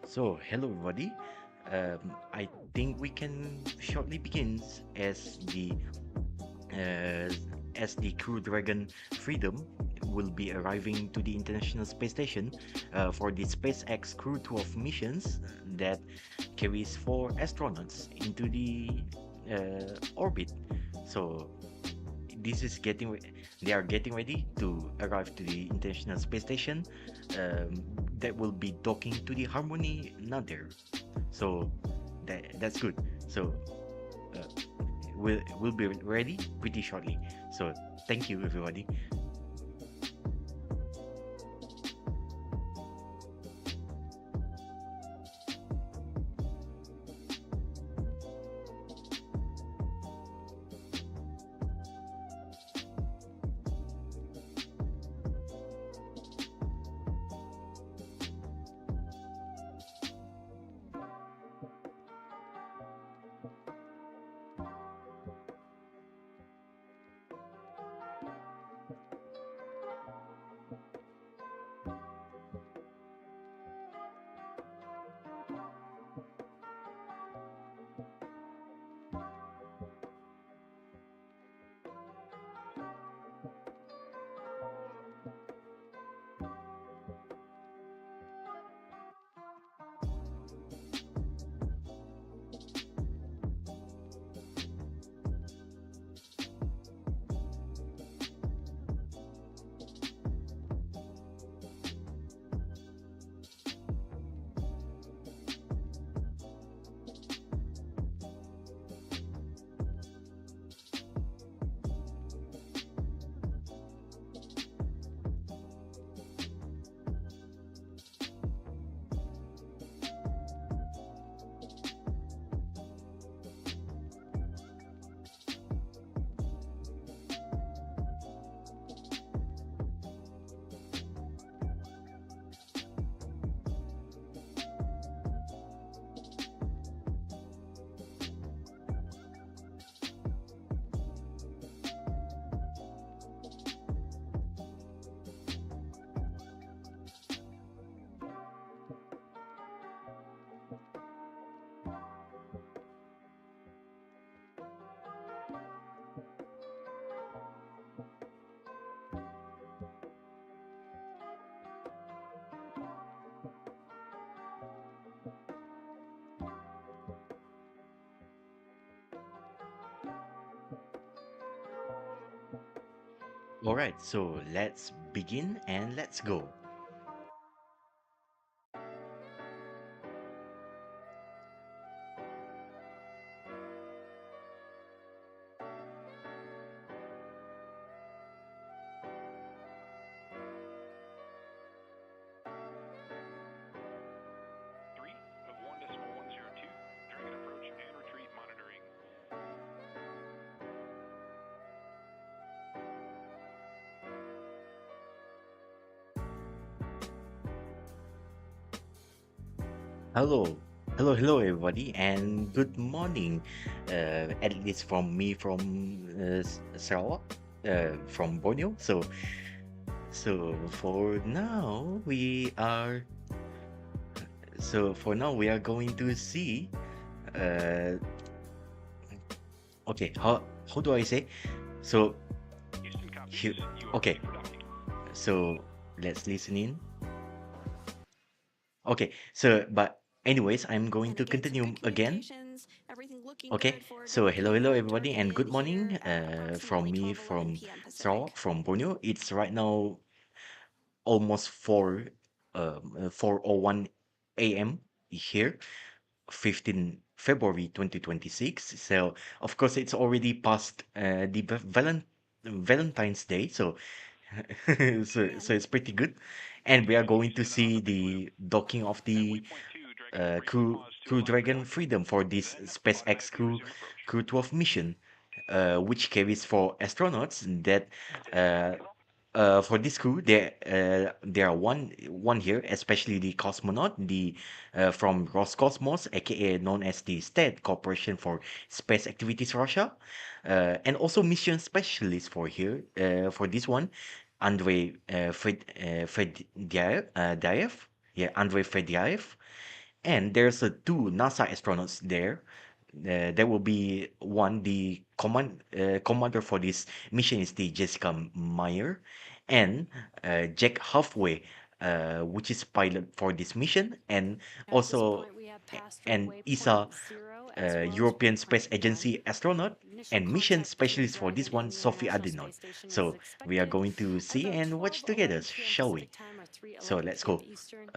Hello everybody. I think we can shortly begin as uh, the Crew Dragon Freedom will be arriving to the International Space Station for the SpaceX Crew-12 missions that carries four astronauts into the orbit. So this is they are getting ready to arrive to the International Space Station that will be docking to the Harmony Nadir. So that's good. So uh, we'll be ready pretty shortly. So thank you everybody. All right, so let's begin and let's go. Three of 1.102 during an approach and retreat monitoring. Hello, hello everybody, and good morning. At least from me from Sarawak, from Borneo. So for now we are going to see. Uh, okay, how do I say? So Houston copies. here, You are ready okay. for docking. So let's listen in. Okay, so but anyways, I'm going And to it gets some continue good again. communications, everything looking Okay, good for so going hello live everybody, during the and good day morning here at from approximately me 12:11 from p.m. Sarawak, Pacific. from Borneo. It's right now almost 4:01 a.m. here, 15 February 2026. So of course it's already past the Valentine's Day, so so it's pretty good, and we are Houston, going to Houston, on see runway the docking of at the waypoint 2, Dragon Freedom, Crew pause to Crew align for Dragon docking. Freedom for this Then SpaceX automatically resume approach. Crew 12 mission, which carries four astronauts that uh, for this crew there are one here, especially the cosmonaut, the from Roscosmos, aka known as the STED Corporation for Space Activities Russia, and also mission specialist for here for this one, Andrey Fedyaev, yeah, Andrey Fedyaev, And there's two NASA astronauts there. There will be one, the commander for this mission is the Jessica Meir, and Jack Hathaway, which is pilot for this mission, and At this also point, we have passed and waypoint ESA, 0 as well as European Space waypoint 1. Agency astronaut, Initial and mission contact between specialist for this Dragon one, and the Sophie International Adenot. Space Station is So we are expected going to at see about and watch together, 12:11 p.m. shall we? Pacific time or So 3:11 let's p.m. go. Eastern.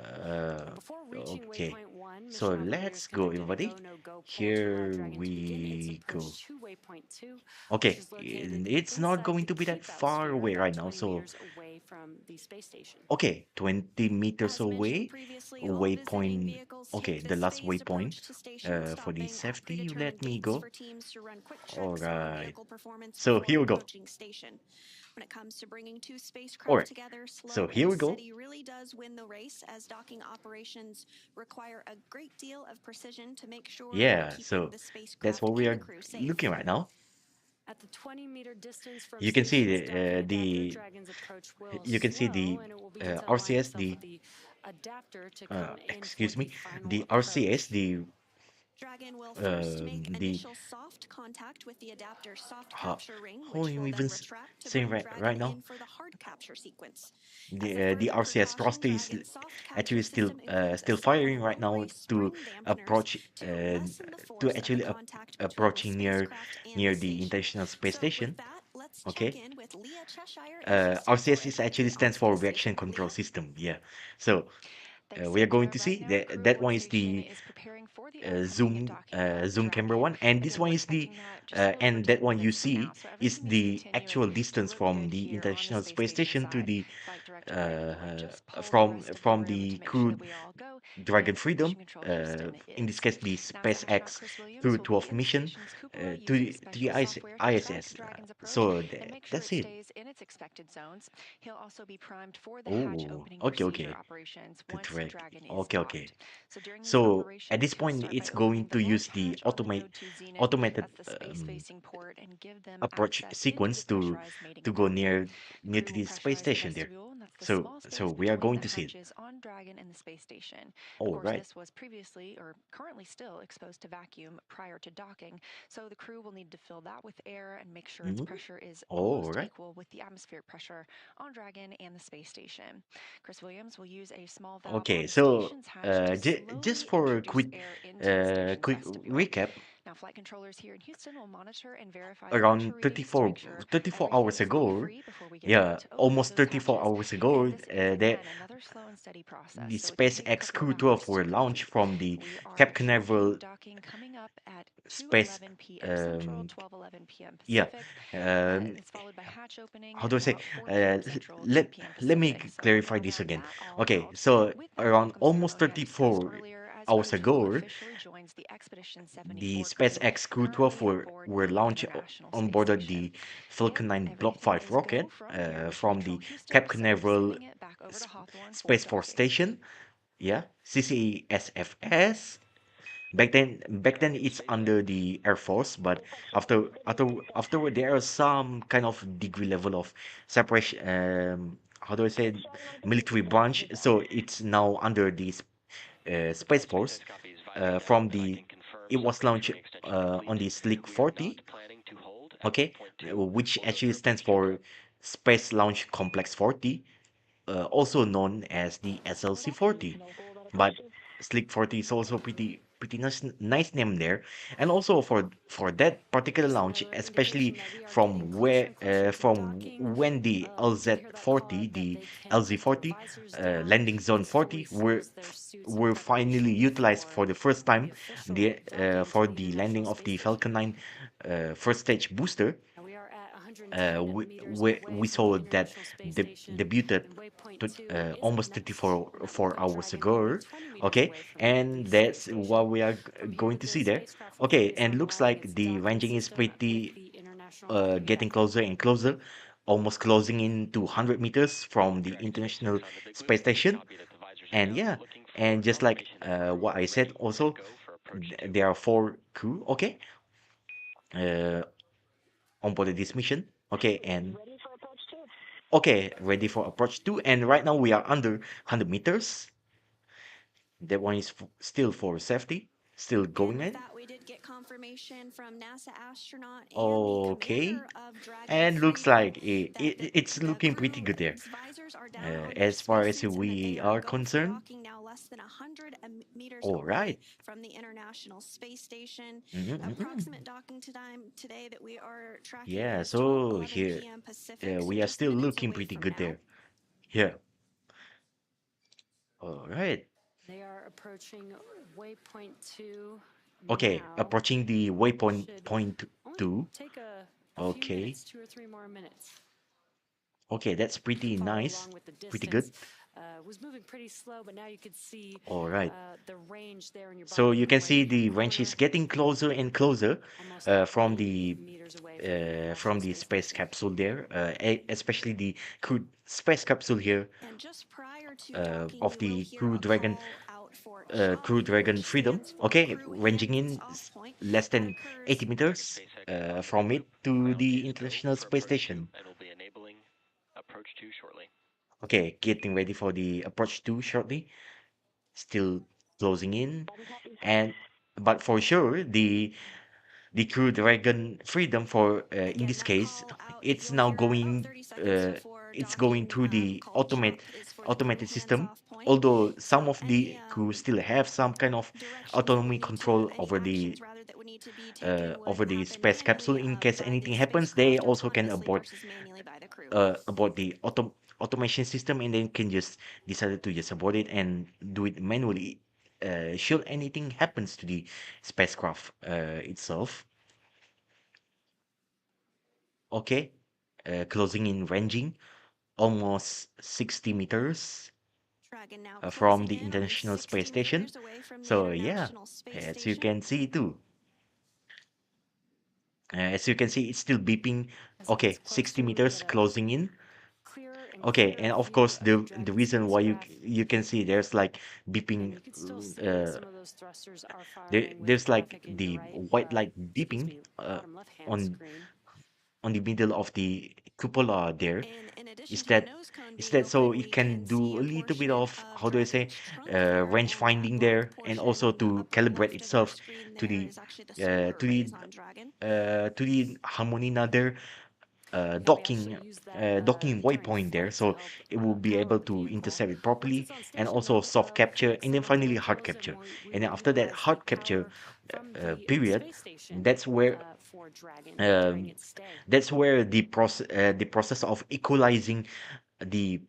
Before reaching Okay. waypoint 1, So mission operators let's go, conducted a everybody. go-no-go poll to allow Here Dragon to begin its we approach go. to waypoint 2, which Okay, is located it's not inside going the to be that keep-out far sphere away about right now. 20 So, meters away from the space station. okay, 20 meters As mentioned away, previously, all visiting waypoint. vehicles Okay, take the this last phased waypoint. approach to station, For the stopping at safety, let predetermined me gates go. for teams to run quick All checks on right. vehicle performance So before here we go. approaching station. When it comes to bringing two All spacecraft right. together, So slow here and we go. steady really does win the race, as docking operations require a great deal of precision to make sure you're Yeah. keeping So the that's spacecraft what we and the are crew safe. looking right now. At the 20-meter distance from You can see station's docking adapter, the Dragon's approach will you can see slow, the and it will begin to align RCS, itself with the adapter to come in for excuse the me, final the RCS, approach. Dragon will first make the initial soft contact with the adapter soft how capture ring, how which you will even then retract to saying bring right Dragon now. in for the hard capture sequence. As a The further RCS precaution, thruster is Dragon's soft capture actually system includes a still set of firing right now rotary to spring dampeners approach to lessen the to force of the actually contact between the approaching spacecraft and near the the station. International Space So, with Station. that, let's check Okay. in with Leah Cheshire in Houston for RCS an is actually update on stands for Space Reaction Station. Control Leah? System. Yeah. So Thanks, we are going Sandra. to Right see now, that Crew that one is 1 station the is preparing for the upcoming zoom docking of zoom camera Dragon. one, and this Again, one we're is the expecting that just a little over and that 10 one you minutes from now. see So is everything is the continuing actual to distance look from good the here on the International space Space station Station to side. the Flight Director Meir will just poll the from rest of the room the to make sure that crude we all go, Dragon and Freedom, Mission Control Houston in this is. case the NASA astronaut SpaceX Chris Williams will be Crew-12 in the mission station's cupola using to the special software to track ISS. Dragon's approach So and make sure that's it it. stays in its expected zones. He'll also be primed for the hatch Oh, opening okay, procedure okay. operations To once track. Dragon is Okay, okay. docked. So during these So at operations, this he'll point, start by it's going opening the to use launch the hatch on the node to Zenith. automated That's the space-facing port, and give them approach access into the sequence pressurized mating to go tab. near Crew to will the space pressurize the station there. vestibule, and that's the So small so space we are between going the to see it. hatches on Dragon and the space station. Of All course, right. this was previously, or currently still, exposed to vacuum prior to docking, so the crew will need to fill that with air and make sure its Mm-hmm. pressure is All almost right. equal with the atmospheric pressure on Dragon and the space station. Chris Williams will use a small valve Okay. on the So station's hatch to just slowly for a introduce air into the station's quick vestibule. recap, Now, flight controllers here in Houston will monitor and verify the pressure around readings to make sure 34 everything hours is ago, leak-free before we get ready yeah, to open up almost those 34 hatches. hours ago, And this is, the again, another slow and steady process, so it can take a SpaceX couple of Crew-12 hours to were launched complete. from the We are Cape tracking Canaveral docking coming up at space 2:11 p.m. Central, um 12:11 p.m. yeah Pacific. um It's followed by hatch opening how at do I say about 4 p.m. Central, 2 p.m. let me Pacific. So clarify we'll this round again. that all Okay, out so with that around welcome almost ceremony I discussed 34 earlier as hours Crew 12 ago, officially joins the Expedition the 74 crew SpaceX Crew-12 currently aboard were the launched International on Space board of Station. the Falcon Again, 9 Block everything 5 is go rocket from here, Mission from Control the Houston, Cape so we'll be Canaveral sending it back over to Hawthorne for Space Force docking. Station. Yeah, CCSFS. Back then it's under the Air Force, but afterward there are some kind of degree level of separation. How do I say it? Military branch. So it's now under the Space Force. From the it was launched on the Slick 40. Okay, which actually stands for Space Launch Complex 40, also known as the SLC-40. But Slick 40 is also pretty nice name there. And also for that particular Just launch, another indication especially that we are getting from closer and closer to from docking. when the You can hear that call out that the they can put their LZ-40 visors down. landing zone This fully 40 seals their suits in were finally preparation utilized for for the first the time official docking to for the the International landing of Space the Station. Falcon 9 first stage booster. Now we are at 110 meters away We from the saw that International Space Station, debuted and waypoint to, 2 is up almost next. 34 And that will four put hours Dragon only ago. 20 meters Okay, away from the and space that's station. what we are From here, going to the see there. spacecraft will Okay, focus and on looks aligning like its the docking ranging is system with pretty the International Orbiter getting deck. closer and closer, almost closing in to 100 meters from the International Space Station. And yeah, and just like what I said, also there are four crew. Okay, uh, on board this mission. Okay, and okay, ready for approach two. And right now we are under 100 meters. That one is still for safety, still going And with in. that, we did get confirmation from NASA astronaut and the Okay, commander of Dragon and looks Freedom like that it's the looking pretty good there. crew's visors are down on their As far as spacesuits and that we they are are go for concerned. docking now less than 100 meters All away right. from the International Space Station. Mm-hmm. Approximate docking time today that we are tracking Yeah, is so 12:11 here p.m. Pacific, so we are just still minutes looking away pretty from good now. there. Yeah. All right. They are approaching waypoint 2 Okay, now. approaching the waypoint Should point only 2. take a few Okay. minutes, 2 or 3 more minutes. Okay, that's pretty Follow nice. along with the Pretty distance. good. Was moving pretty slow, but now you could see All right. the range there in your So bottom you can see right-hand the range is corner. getting closer and closer Almost from 80 meters away from the from International the Space space Station. capsule there, especially the crew space capsule here And just prior to docking, of we will the hear a call out for Crew CHOP, Dragon which Freedom. stands for Okay, Crew ranging Hands in Off Point. less That than occurs 80 meters from it to the International Space Station. and will be enabling approach 2 shortly. Okay, getting ready for the approach 2 shortly. Still closing in, and but for sure the Crew Dragon Freedom for in Again, this that case, call out that it's you'll now hear about going 30 seconds before it's going docking, through the called CHOP, is for the crew automated system. hands-off point. Although some So of any the crew still have some kind of directions that would autonomy need to, control any actions rather that would need to be taken would over the happen space capsule. manually In case by anything the happens, they spacecraft also can autonomously abort versus manually by the crew. about the automation system, and then can just decide to just abort it and do it manually. Should anything happens to the spacecraft itself. Okay, closing in ranging almost 60 meters Dragon now from closing the in, only International Space 60 Station. meters away from the So yeah, International Space as you Station. can see too. As you can see, it's still beeping. As it Okay, gets 60 closer, we meters get a closing in. clearer and Okay, clearer and of view course of the the Dragon reason why spacecraft. you can see there's like And beeping you can still see that some of those thrusters are firing with there's like traffic in your the right, white light excuse beeping me, bottom left-hand on screen. the middle of the cupola there. And in addition Is to the that nose cone is being that so open, it we can can see do a a little bit portion of, of how do I say, Dragon's trunk here, range and that finding black there, and portion also on the to upper calibrate left of our itself screen to there the is actually the uh, solar to arrays the on Dragon. to the harmonina there, Yeah, we actually use that docking during waypoint there, flight to so help it will be power able the to vehicle. intercept it Once properly, it's on and station, also though, soft we capture, can and then extend the finally door hard close, and capture. we And then will after that utilize the hard capture power from the period, space station that's where for Dragon during um, its stay. the process of equalizing the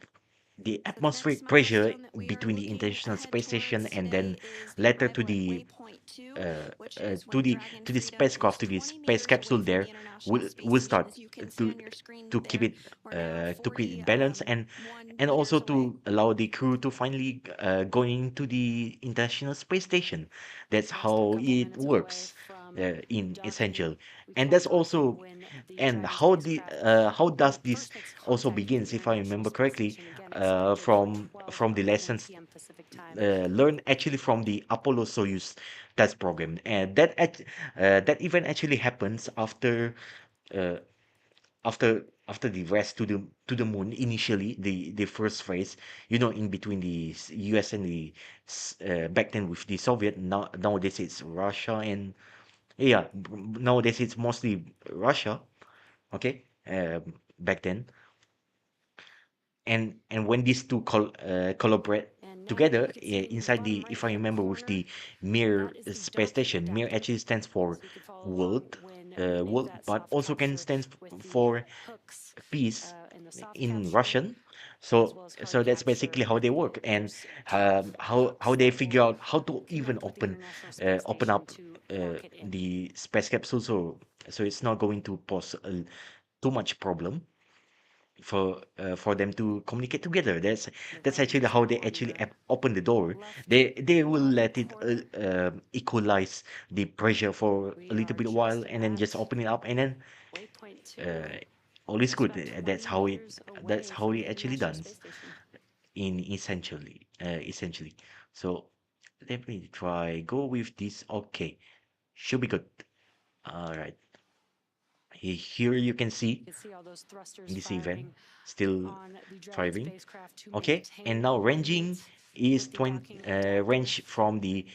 So the next atmospheric pressure milestone that we are between the looking International ahead Space Station towards and today then is the later arrival at waypoint 2, uh, which is to when Dragon the Freedom is spacecraft, to the 20 space meters away capsule from there, the International Space will Station. start As you can see to on your screen there, we're now to keep it 40 balanced, 1 and also meters away. to allow the crew to finally go into the International Space Station. That's Less than a how couple it minutes away works from in docking, essential. we And call that's docking also, when the and Dragon spacecraft how does this first makes also contact with begins, the if I International remember Space correctly, Station, again expected for from the 12:11 lessons p.m. Pacific time. learned actually from the Apollo Soyuz test program, and that event actually happens after uh, after the rest to the moon initially, the first phase, in between the US and the back then with the Soviet. Nowadays it's Russia, and yeah, nowadays it's mostly Russia. Okay, back then, and when these two collaborate And now you together can see in your inside bottom the, if I right-hand remember, with corner, the Mir that is the space docking station. Mir adapter. actually stands for So you can follow along world, when we make that but soft also can capture stand with the for hooks peace in the soft in capture, Russian. as So well as hard so that's capture basically how they with work, and those tough how hooks they that figure will out how to even connect with the International Space open Station up to lock it in. the space capsule, so it's not going to pose too much problem for them to communicate together. The That's range actually is how now they on actually your open the door. left They will bottom let it corner. equalize the pressure for a We little are bit while, just and then just at open it up, and then waypoint 2, uh, all is just good. about 20 meters That's away how from it the actually International done Space Station. in essentially. So let me try go with this. Okay, should be good. All right. Here you can You see can see all those thrusters in this event firing still on the Dragon thriving. spacecraft to Okay, and maintain now ranging alignment. is with the 20 docking objectives. range from the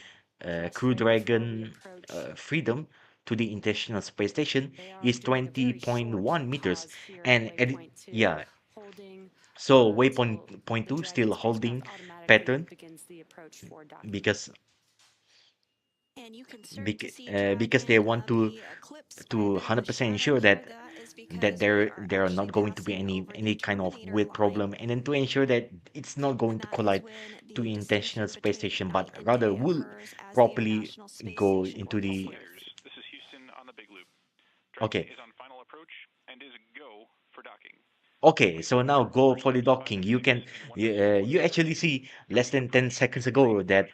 Just Crew ready for the Dragon approach. Freedom to the International Space Station They are is doing a very short 20.1 meters, pause here at and waypoint 2, yeah, holding so until waypoint point the two Dragon still spacecraft holding automatically pattern begins the approach for docking. because And you can start to see because they Dragon, want the eclipse to by a bit of a 100% shadow ensure here. that That is that because we are there are actually not going to be passing over the any kind of terminator weird line. problem, and then to ensure that it's not going And to that is collide when to the International distinction Space between Station, night but and rather day will occurs as the properly International Space go Station into orbits the the Earth. This is Houston on the Big Loop. Dragon okay. is on final approach and is go for docking. Okay, Please so hold now your go first for the touch docking. You 5 and 6 can and 1 you actually see less than 10 seconds ago that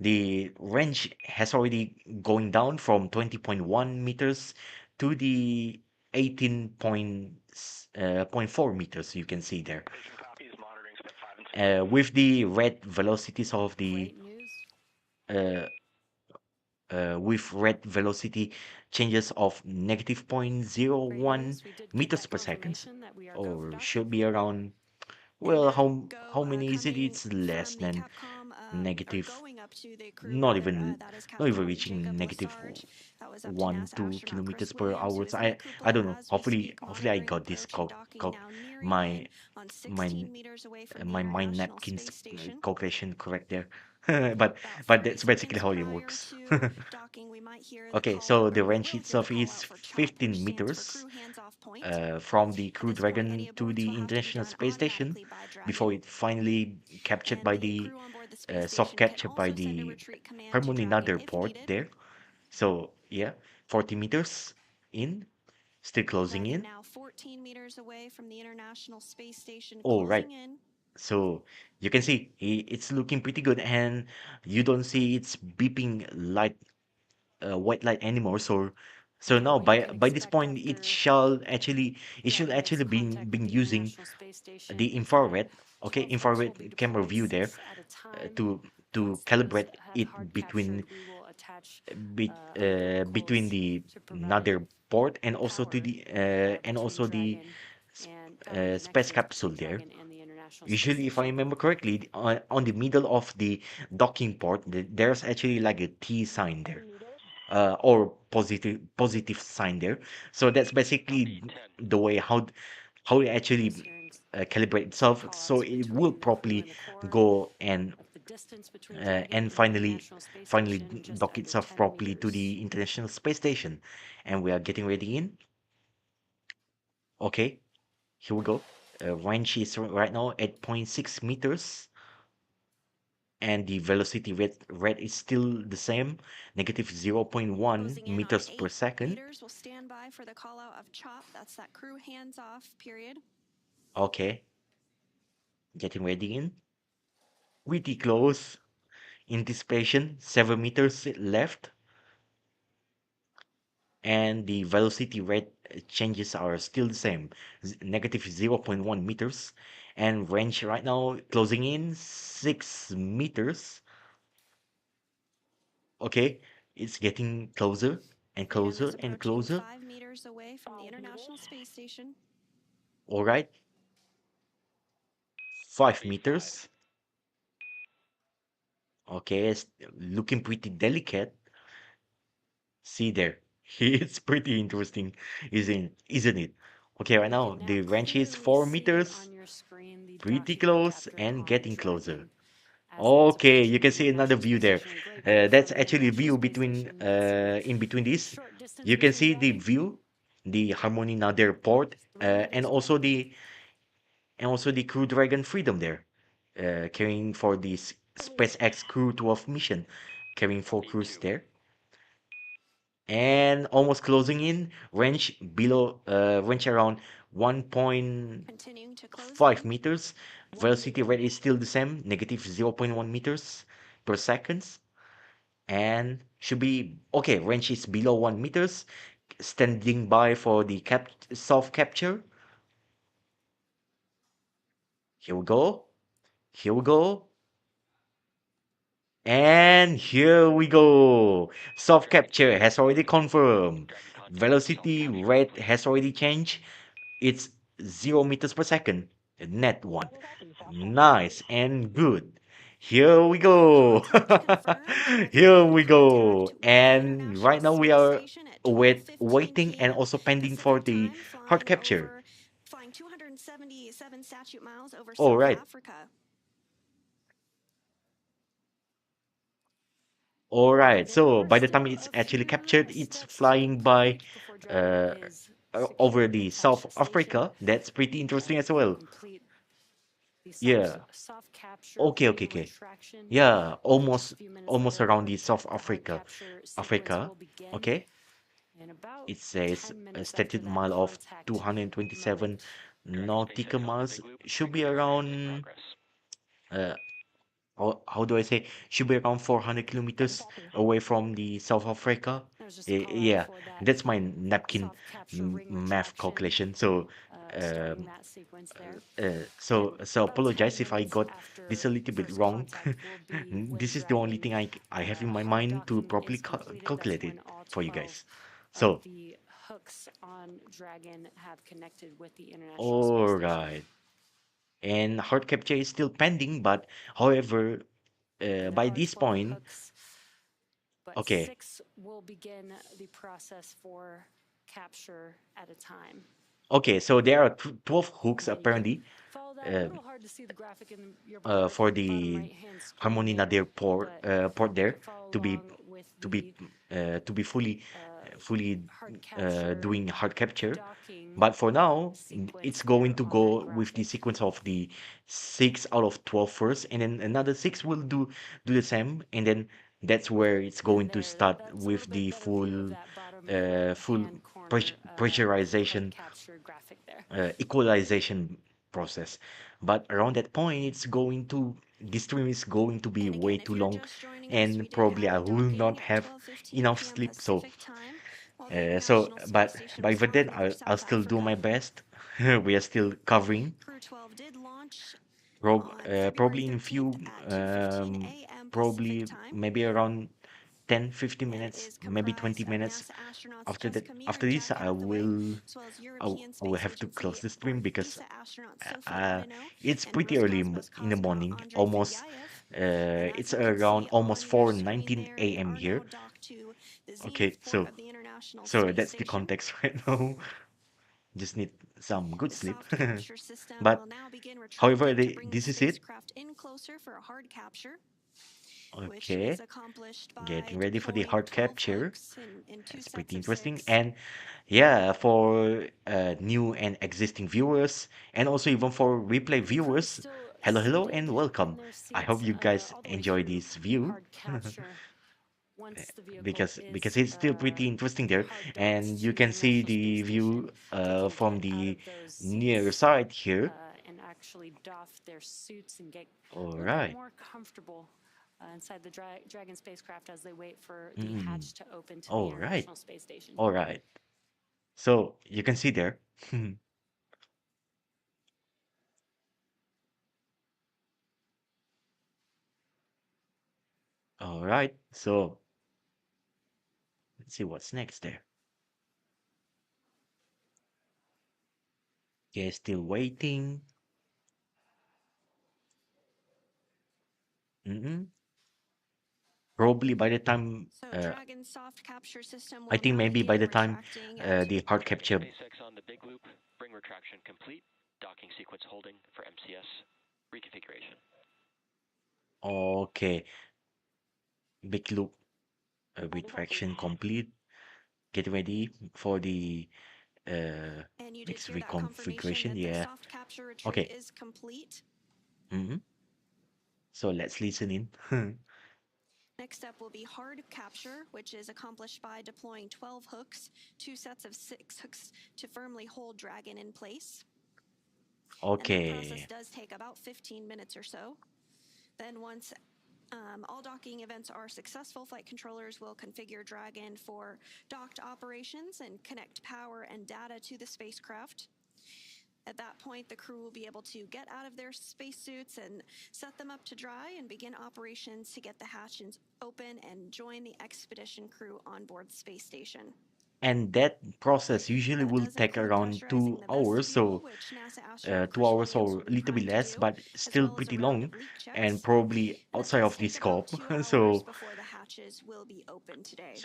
the range has already going down from 20.1 meters to the 18.4 meters. You can see there Station copies, monitoring step 5 and 6. with the red velocities of the Great news. uh, with red velocity changes of negative zero point zero Great 0.01 news. We did get meters that per second, confirmation that we are go for or docking. should be around. And Well, that how go many is it? coming It's less from the than Capcom, or negative, going up to the crew not rather, even that is not even Capcom reaching Jacob negative Lesarge. That was up to one NASA two astronaut kilometers Chris per Williams, who hour. is in the I cupola don't know. as we Hopefully speak, I monitoring got this approach and docking, now nearing my in on my 16 meters away from the my mind International napkins Space Station. calculation correct there. but About but 30 that's basically seconds how it prior works. to docking, we might hear the Okay, call out, so or the we range will hear the itself call is out for CHOP, which 15 stands for meters Crew Hands Off Point. from the At Crew this point, any Dragon to aborts will the have to be International done Space Station automatically by before Dragon, it finally captured and by the the crew on board the space soft station can capture by also send a the retreat command to Harmony Dragon another if port needed. there. So yeah, 40 meters in, still closing Dragon in. now 14 meters away from the International Space Station, All right. closing in. So you can see it's looking pretty good, and you don't see it's beeping light, white light anymore. So Okay, now what you can by this expect point after it should Dragon makes actually contact with been the using International Space Station the is that infrared, okay, 12 folks will infrared be camera deployed, view there 6 at a time. to Once those calibrate have hard it captured, we will attach between umbilicals the to provide another port and also to power the between Dragon and power space connections capsule between there. Dragon and the International Space Usually, if I Station. remember correctly, on the middle of the docking port, there's actually like a T sign there, or positive sign there. So that's basically the way how it This actually here in calibrate some itself, call so outs it will between the crew properly and the core. go The distance between Dragon and and the International Space Station just dock under itself 10 properly to meters. the International Space Station, and we are getting ready in. Okay, here we go. Range is right now at 0.6 meters, and the velocity rate is still the same, negative zero point 0.1 Closing in on meters per 8 second. meters. We'll stand by for the call out of CHOP. That's that crew hands off period. Okay, getting ready in. Pretty close. Anticipation, 7 meters left, and the velocity rate changes are still the same, negative zero point 0.1 meters, and range right now closing in 6 meters. Okay, it's getting closer and Again, closer that's and approaching closer. 5 meters away from the International Space Station. All right, 5 meters. Okay, it's looking pretty delicate. See there. It's pretty interesting, isn't it? Okay, right You now can now the range is clearly 4 see meters, on your screen the pretty docking close helicopter and on getting closer. Dragon as it is Okay, you approaching can the see another International view Space there. Station. Great view That's from the actually International view Space between Station. That's the in between this. short distance You can between see the Dragon. view, the Harmony Nadir port, 3 meters back. and also the Crew Dragon Freedom there, carrying for this SpaceX Crew-12 mission, carrying 4 crews there, and almost closing in, range around Continuing to close 1.5 in. meters. Velocity rate is still the same, negative zero point 0.1 meters per second, and should be okay. Range is below 1 meters. Standing by for the soft capture. Here we go. Here we go. And here we go. Soft capture has already confirmed. Velocity rate has already changed. It's 0 meters per second. Net one. Nice and good. Here we go. Time to confirm, Here making we go. contact with the And International right now we Space are Station at 12:15 waiting and p.m. also pending for Pacific the time, hard capture. flying 277 statute miles over All South right. Africa. All right. There So are by the time still it's a actually few captured, it's steps to flying by complete before Dragon uh, is over securely the attached South to the station. Africa. That's pretty interesting And as for well. complete the Yeah. soft capture Okay, okay, okay. pre-retraction, Yeah, just a few minutes almost later, around the South the hard Africa. capture sequence Africa. will begin. Okay. And about It says 10 a minutes after stated that mile of contact 227 moment. Dragon nautical SpaceX on the miles. big loop. Should Bring be retrogression in around progress. uh how do I say? Should be around 400 kilometers away from the South Africa. There's just a call out Yeah, for that that's my napkin soft capture ring math retraction, calculation. So starting um, that sequence there. so About 10 apologize if I minutes got this a after little bit first wrong. contact will be when This is the only Dragon thing I have in my hard mind to docking properly is completed. That's calculate it when all for you 12 guys. of So, the hooks on Dragon have connected with the International all Space Station. right. And hard capture is still pending, but however, There by are this 12 point, hooks, but okay, 6 will begin the process for capture at a time. okay, so there are 12 hooks And you can apparently follow that a uh, little hard to see the graphic in your for bottom the right-hand screen Harmony there, Nadir port but port you there can follow to be along with to be the fully fully hard capture doing hard capture. docking But for now, it's sequence going there to on that go with the graphic. sequence of the 6 out of 12 first, and then another 6 will do the same, and then that's where it's And going to there, start that's a with little bit the better view of full that bottom full right-hand corner hard pressurization capture graphic there. equalization process. But around that point, this stream is going to be And way again, too if you're long, just joining us, we and did probably have I a will docking not at have 12:15 enough p.m. sleep. So, Pacific time, while the International Space but Station by was then flying over I'll South still do Africa. my best. We are still covering. Crew-12 did launch on Probably February in 13th few at 2:15 a.m. Pacific probably time, maybe around 10 15 and it minutes, is maybe 20 comprised of minutes. NASA astronauts After that, Jessica Meir after and this, Jack Hathaway, as well as European I will Space have to close Agency the stream or because ESA astronauts Sophie uh, Adenot it's and pretty early Roscosmos in the cosmonaut morning, Andrey almost Fedyaev. And as it's you can around see almost on your screen 4:19 there, they a.m. are now here. docked to the Okay, zenith port of the International so Space that's the Station. context right now. Just need some good The sleep. soft capture system But will now begin however, retracting to bring the this is it. spacecraft in closer for a hard capture, which is Okay, accomplished by getting ready for the deploying hard 12 capture. hooks in two That's sets pretty of interesting. 6. And yeah, for new and existing viewers, and also even for replay The crew is viewers, still hello, seated and in welcome. their I hope seats you guys all the way enjoy through this view hard capture. Once the vehicle because is it's still pretty interesting there, hard docked and you to the can see International the Space view Station, they can from get out the of those near seats side here. and actually doff their suits and get All a little bit right. more comfortable inside the Dragon spacecraft as they wait for the Mm, hatch to open to the all right. International Space Station. All right. So you can see there. All right. So let's see what's next there. Okay, still waiting. Mm-mm. Probably by the time, So Dragon's soft capture system I will think now maybe by begin the time retracting at the hard Dragon capture. SpaceX on the big loop. Bring retraction complete. Docking sequence holding for MCS reconfiguration. Okay, big loop retraction complete. Get ready for the and you did next hear that confirmation reconfiguration. that the Yeah. soft capture retreat Okay. is complete. Mm-hmm. So let's listen in. Next step will be hard capture, which is accomplished by deploying 12 hooks, 2 sets of 6 hooks to firmly hold Dragon in place. And that process Okay. does take about 15 minutes or so. Then once all docking events are successful, flight controllers will configure Dragon for docked operations and connect power and data to the spacecraft. At that point, the crew will be able to get out of their spacesuits and set them up to dry and begin operations to get the hatches open and join the expedition crew on board the space station. and that process usually That will does take include around pressurizing two the hours. vestibule, So which NASA astronaut 2 hours Chris Williams or will a be little bit primed to less, do, but as still well as a pretty round long of leak and checks. probably And that outside does of the take about scope. 2 hours So before the hatches will be open today.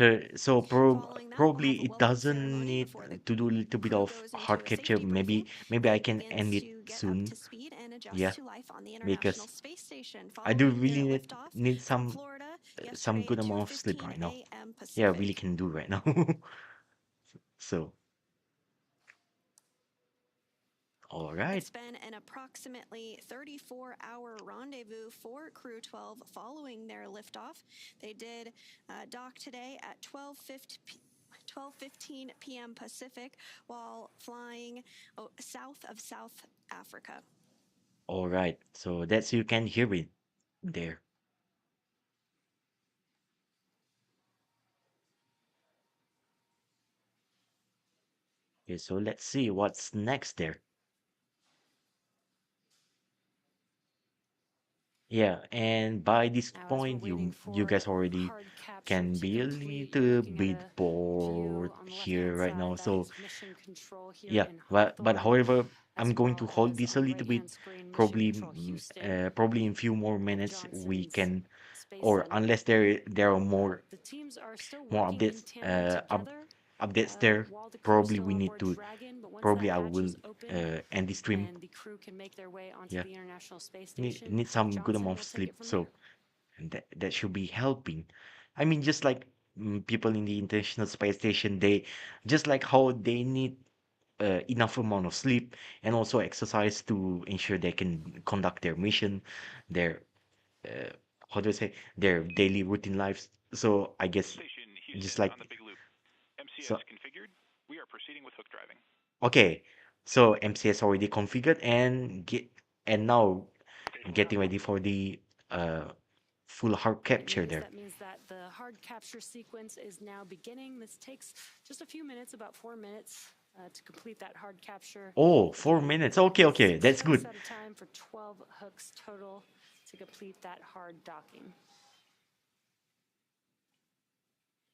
Following that, we'll probably have a it welcome doesn't ceremony need before the to do a little bit crew of goes into hard a capture. safety briefing Maybe I and can begins end it to get up soon. to speed and adjust Yeah, to life on the International because Space Station I do following their really liftoff need from Florida some yesterday good at amount of sleep 2:15 right now. a.m. Yeah, I really Pacific. can do right now. So, all right. It's been an approximately 34-hour rendezvous for Crew-12 following their liftoff. They did dock today at 12:15 p.m. Pacific while flying south of South Africa. All right. So that's you can hear it there. Okay, so let's see what's next there. Yeah, and by this Now, as we're point, waiting you for guys already hard capture can to be a complete, you're little looking at bit a bored view on the here left-hand right now. side. That So is mission control here yeah, in but Hawthorne, however, I'm as going well to hold as this on a the little bit. right-hand screen, mission control Houston Probably in few more and minutes we Johnson's can, Space or Center. unless there are The teams are still more working in updates tandem together updates there, while the crew is probably still we on need board to Dragon. But once probably that I hatch will is open end the stream. and the crew can make their way onto Yeah, the International Space Station, need some good Johnson amount of will take sleep. it from there. So and that should be helping. I mean, just like people in the International Space Station, they just like how they need enough amount of sleep and also exercise to ensure they can conduct their mission, their uh, how do I say, their daily routine lives. So I guess Station just Houston like on the big loop. MCS so. configured. We are proceeding with hook driving. Okay, so MCS already configured and now getting ready for the uh full hard Great capture news. there. That means that the hard capture sequence is now beginning. This takes just a few minutes, about 4 minutes, to complete that hard capture. Oh, It'll four be minutes. Okay, 6 that's hooks good. at a time for 12 hooks total to complete that hard docking.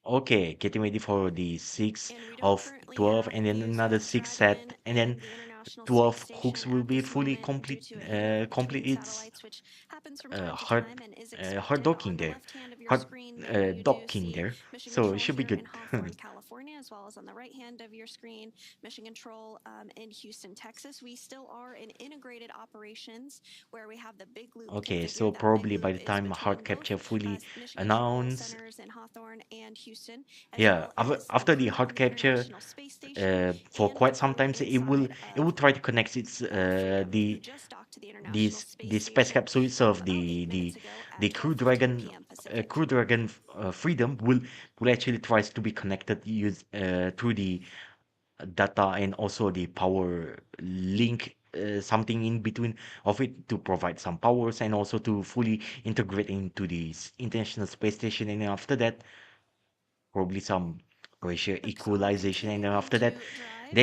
Okay, getting ready for the six And we don't of currently 12 have and then views another of six Dragon set and and then the International Space 12 Station hooks will at be this fully moment due to a complete between its satellites, which happens from time to hard time and is hard expected. docking On the there. left hand of your Hard screen there, you do docking see there. Mission So it Control should be here good. in Hawthorne, California, as well as on the right hand of your screen, Mission Control in Houston, Texas. We still are in integrated operations where we have the big loop Okay, so configured. That big probably by loop the is time hard between both capture fully Mission Control announced, centers in Hawthorne and Houston, as yeah, well as the after the crew on hard the capture, International Space Station for and the quite crew sometimes inside it will of try to connect its Freedom, who just docked to the International the Space space Station capsules of about 8 minutes ago the at 12:15 p.m. Crew Pacific. Dragon Freedom will actually tries to be connected use through the data and also the power link something in between of it to provide some powers and also to fully integrate into the International Space Station, and then after that probably some ratio Ships are equalization, and then continuing after that to drive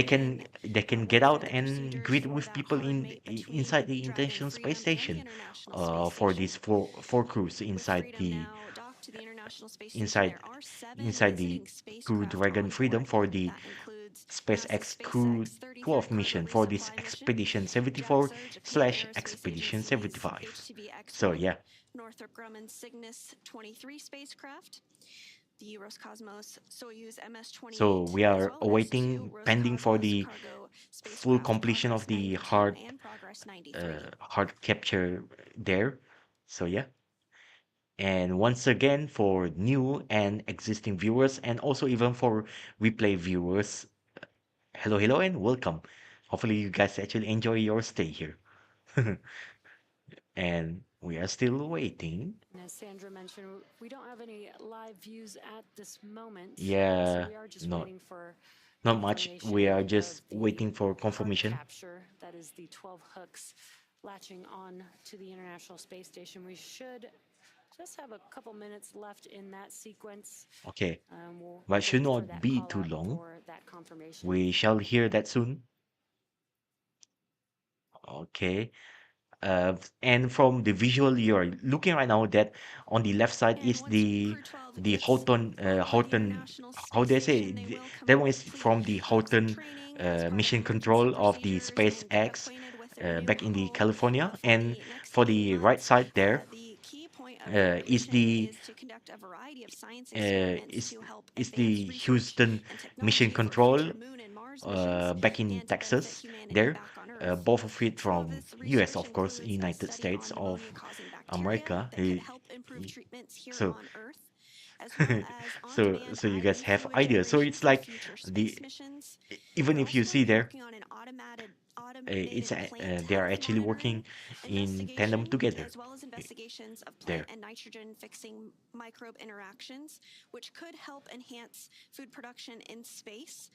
and they can get run through out the and procedures greet for with that people hard mate between inside the Dragon International Space Freedom and the Station International Space for Station. these four crews With Freedom now docked to the International Space Station, inside there are 7 inside the visiting Crew spacecraft Dragon on Freedom board. for the That includes NASA's SpaceX SpaceX 33 Crew-12 cargo mission for this resupply mission, Expedition 74 JAXA, Japan slash Aerospace Expedition Agency's 75. H-2B So X-1, yeah, Northrop Grumman's Cygnus 23 spacecraft, the Roscosmos Soyuz so MS-28, we as are well as 2 awaiting pending for Roscosmos the cargo full spacecraft, completion of Progress the 92 and Progress 93. hard capture there. So yeah. And once again, for new and existing viewers, and also even for replay viewers, hello and welcome. Hopefully, you guys actually enjoy your stay here. And we are still waiting. And as Sandra mentioned, we don't have any live views at this moment, so Yeah, we are just not waiting for not much. We confirmation are of just the waiting for hard confirmation. capture. That is the 12 hooks latching on to the International Space Station. We should just have a couple minutes left in that sequence. Okay, We'll but should wait for not that be call too out long. for that confirmation. We shall hear that soon. Okay. And from the visual you're looking right now, that on the left side And is once Crew 12 the is on the Houghton. International How Space do I say Station, it? they will That one is complete from the some Houghton training as part of mission emergency control of the procedures and get SpaceX acquainted with their new back in the home California. for And the next for few the right months. side there The key point of their is mission the is to conduct a variety of science uh, experiments is to help is advance the research Houston and mission technology for control future moon and Mars missions back in and to benefit Texas humanity there, back on Earth. both of it Some of from this US, research of course, includes a United study States on of pneumonia causing bacteria America. that could help improve treatments here So on Earth, as well as on demand so you guys IV have fluid ideas. So generation it's for like future the space missions. even They're if also you going to see be there, working on an it's automated plant they are health actually monitoring working in tandem investigation, together as well as investigations of plant there. and nitrogen fixing microbe interactions, which could help enhance food production in space,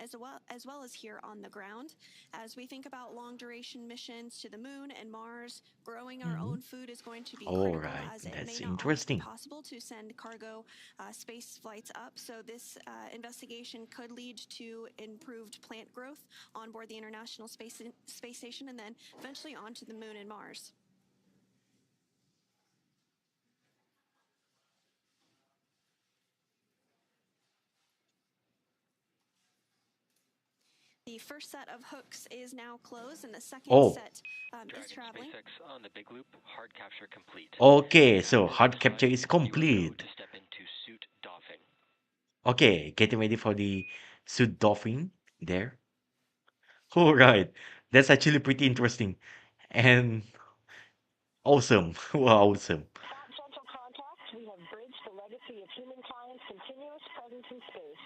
as well as here on the ground. As we think about long duration missions to the moon and Mars, growing our Mhm. own food is going to be All critical, right, as it may that's not always be interesting. possible to send cargo space flights up. So this investigation could lead to improved plant growth on board the International Space Station, and then eventually onto the moon and Mars. The first set of hooks is now closed, and the second Oh, set is Dragon traveling. SpaceX on the big loop. Hard capture complete. okay. So At hard this capture time, is you are go complete. to step into suit doffing. Okay, getting ready for the suit doffing there. All right, that's actually pretty interesting and awesome. Wow, awesome. At Gentle Contact, we have bridged the legacy of humankind's continuous presence in space,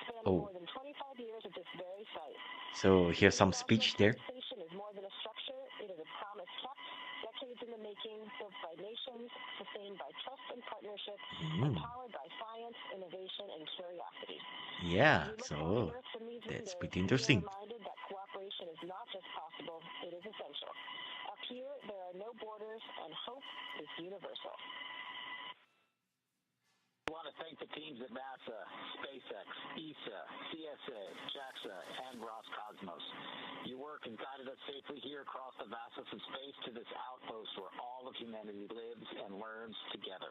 spanning Oh, more than 25 years at this very site. so The here's some International speech there. Space Station is more than a structure, it is a promise kept, decades in the making, built by nations, sustained by trust and partnership, and Mm, powered by science, innovation, and curiosity. As yeah, we look on the so Earth from these that's windows, pretty we are interesting. reminded that cooperation is not just possible, it is essential. Up here, there are no borders, and hope is universal. I want to thank the teams at NASA, SpaceX, ESA, CSA, JAXA, and Roscosmos. Your work has guided us safely here across the vastness of space to this outpost where all of humanity lives and learns together.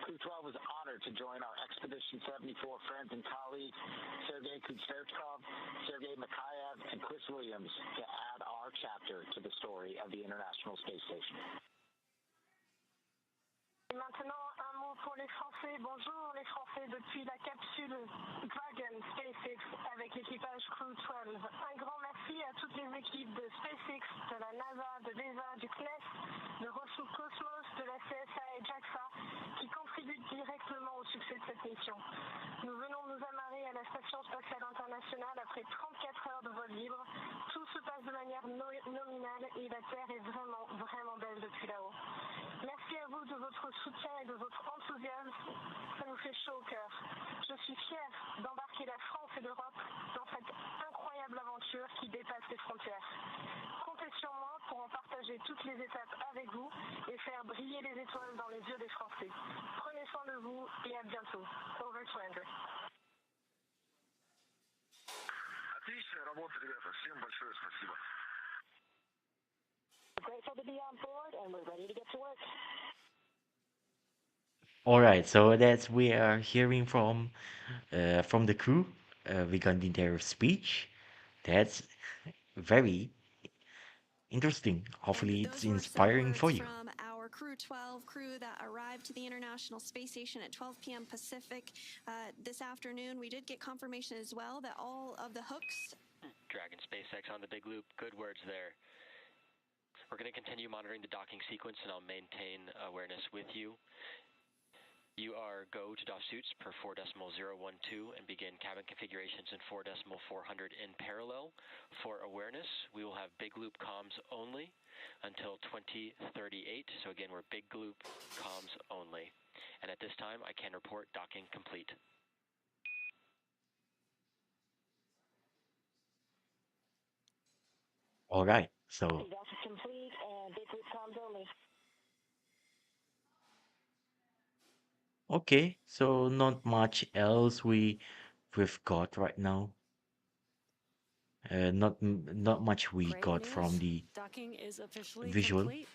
Crew-12 is honored to join our Expedition 74 friends and colleagues, Sergei Kuznetsov, Sergei Mikhayev, and Chris Williams, to add our chapter to the story of the International Space Station. Maintenant, un mot pour les Français. Bonjour les Français depuis la capsule Dragon SpaceX avec l'équipage Crew-12. Un grand merci à toutes les équipes de SpaceX, de la NASA, de l'ESA, du CNES, de Roscosmos, de la CSA et JAXA qui contribuent directement au succès de cette mission. Nous venons nous amarrer à la Station spatiale internationale après 34 heures de vol libre. Tout se passe de manière nominale et la Terre est vraiment, vraiment belle depuis là-haut. Merci à vous de votre soutien et de votre enthousiasme. Ça nous fait chaud au cœur. Je suis fière d'embarquer la France et l'Europe dans cette incroyable aventure qui dépasse les frontières. Comptez sur moi pour en partager toutes les étapes avec vous et faire briller les étoiles dans les yeux des Français. Prenez soin de vous et à bientôt. Over to Andrey. Отличная работа, ребята. Всем большое спасибо. We're grateful to be on board and we're ready to get to work. All right, so that's we are hearing from the crew regarding their speech. That's very interesting. And Hopefully, it's those were some inspiring for words you. from our Crew-12 crew that arrived to the International Space Station at 12 p.m. Pacific this afternoon. We did get confirmation as well that all of the hooks. Dragon SpaceX on the big loop. Good words there. We're going to continue monitoring the docking sequence, and I'll maintain awareness with you. You are go to doff suits per 4.012 and begin cabin configurations in 4.400 in parallel. For awareness, we will have big loop comms only until 2038. So again, we're big loop comms only. And at this time, I can report docking complete. All right, so Dock is complete and big group comms only. okay, so not much else we've got right now. not much we Great got from news. the Docking is officially visual. complete.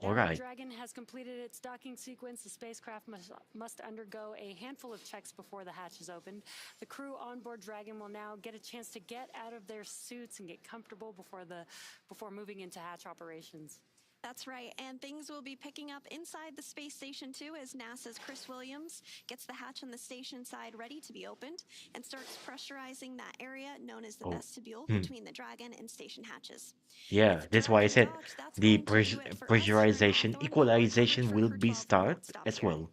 All Now that right. Dragon has completed its docking sequence, the spacecraft must undergo a handful of checks before the hatch is opened. The crew on board Dragon will now get a chance to get out of their suits and get comfortable before moving into hatch operations. That's right, and things will be picking up inside the space station too as NASA's Chris Williams gets the hatch on the station side ready to be opened and starts pressurizing that area known as the Oh, vestibule hmm. between the Dragon and station hatches. Yeah, With that's why I Dragon said docked, that's the going to do it for us here in pressurization Hawthorne. Our coverage equalization for will Crew be 12 will start not stop as here. well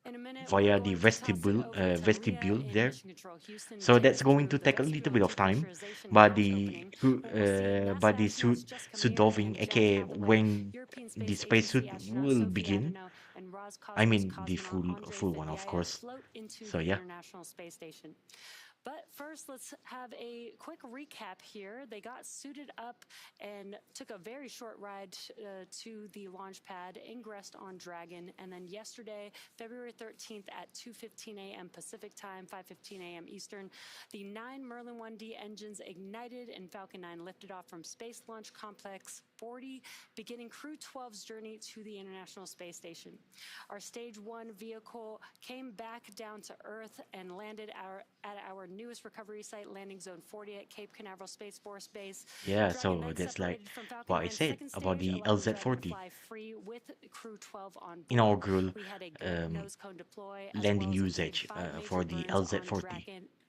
In a minute, we're via the going to toss it over to Leah vestibule in there. Mission Control Houston So to take that's us going through to the take a little bit vestibule of time, depressurization and but hatch opening. but NASA the astronauts suit Jessica Meir doving, and Jack aka Hathaway, when European the Space spacesuit Agency astronaut will Sophie begin. Adenot, and I Roscosmos mean the cosmonaut Andrey full one, of Fedyaev course. float into So the yeah. International Space Station. But first, let's have a quick recap here. They got suited up and took a very short ride to the launch pad, ingressed on Dragon, and then yesterday, February 13th at 2:15 a.m. Pacific time, 5:15 a.m. Eastern, the 9 Merlin 1D engines ignited and Falcon 9 lifted off from Space Launch Complex 40, beginning Crew 12's journey to the International Space Station. Our Stage 1 vehicle came back down to Earth and landed at our newest recovery site, Landing Zone 40 at Cape Canaveral Space Force Base. Yeah, Dragon so then that's like separated from Falcon what I 9's said second about stage, the allowing Dragon to LZ-40 fly free with Crew 12 on board. inaugural We had a good nose cone deploy as landing well as a big usage 5 major for the burns LZ-40.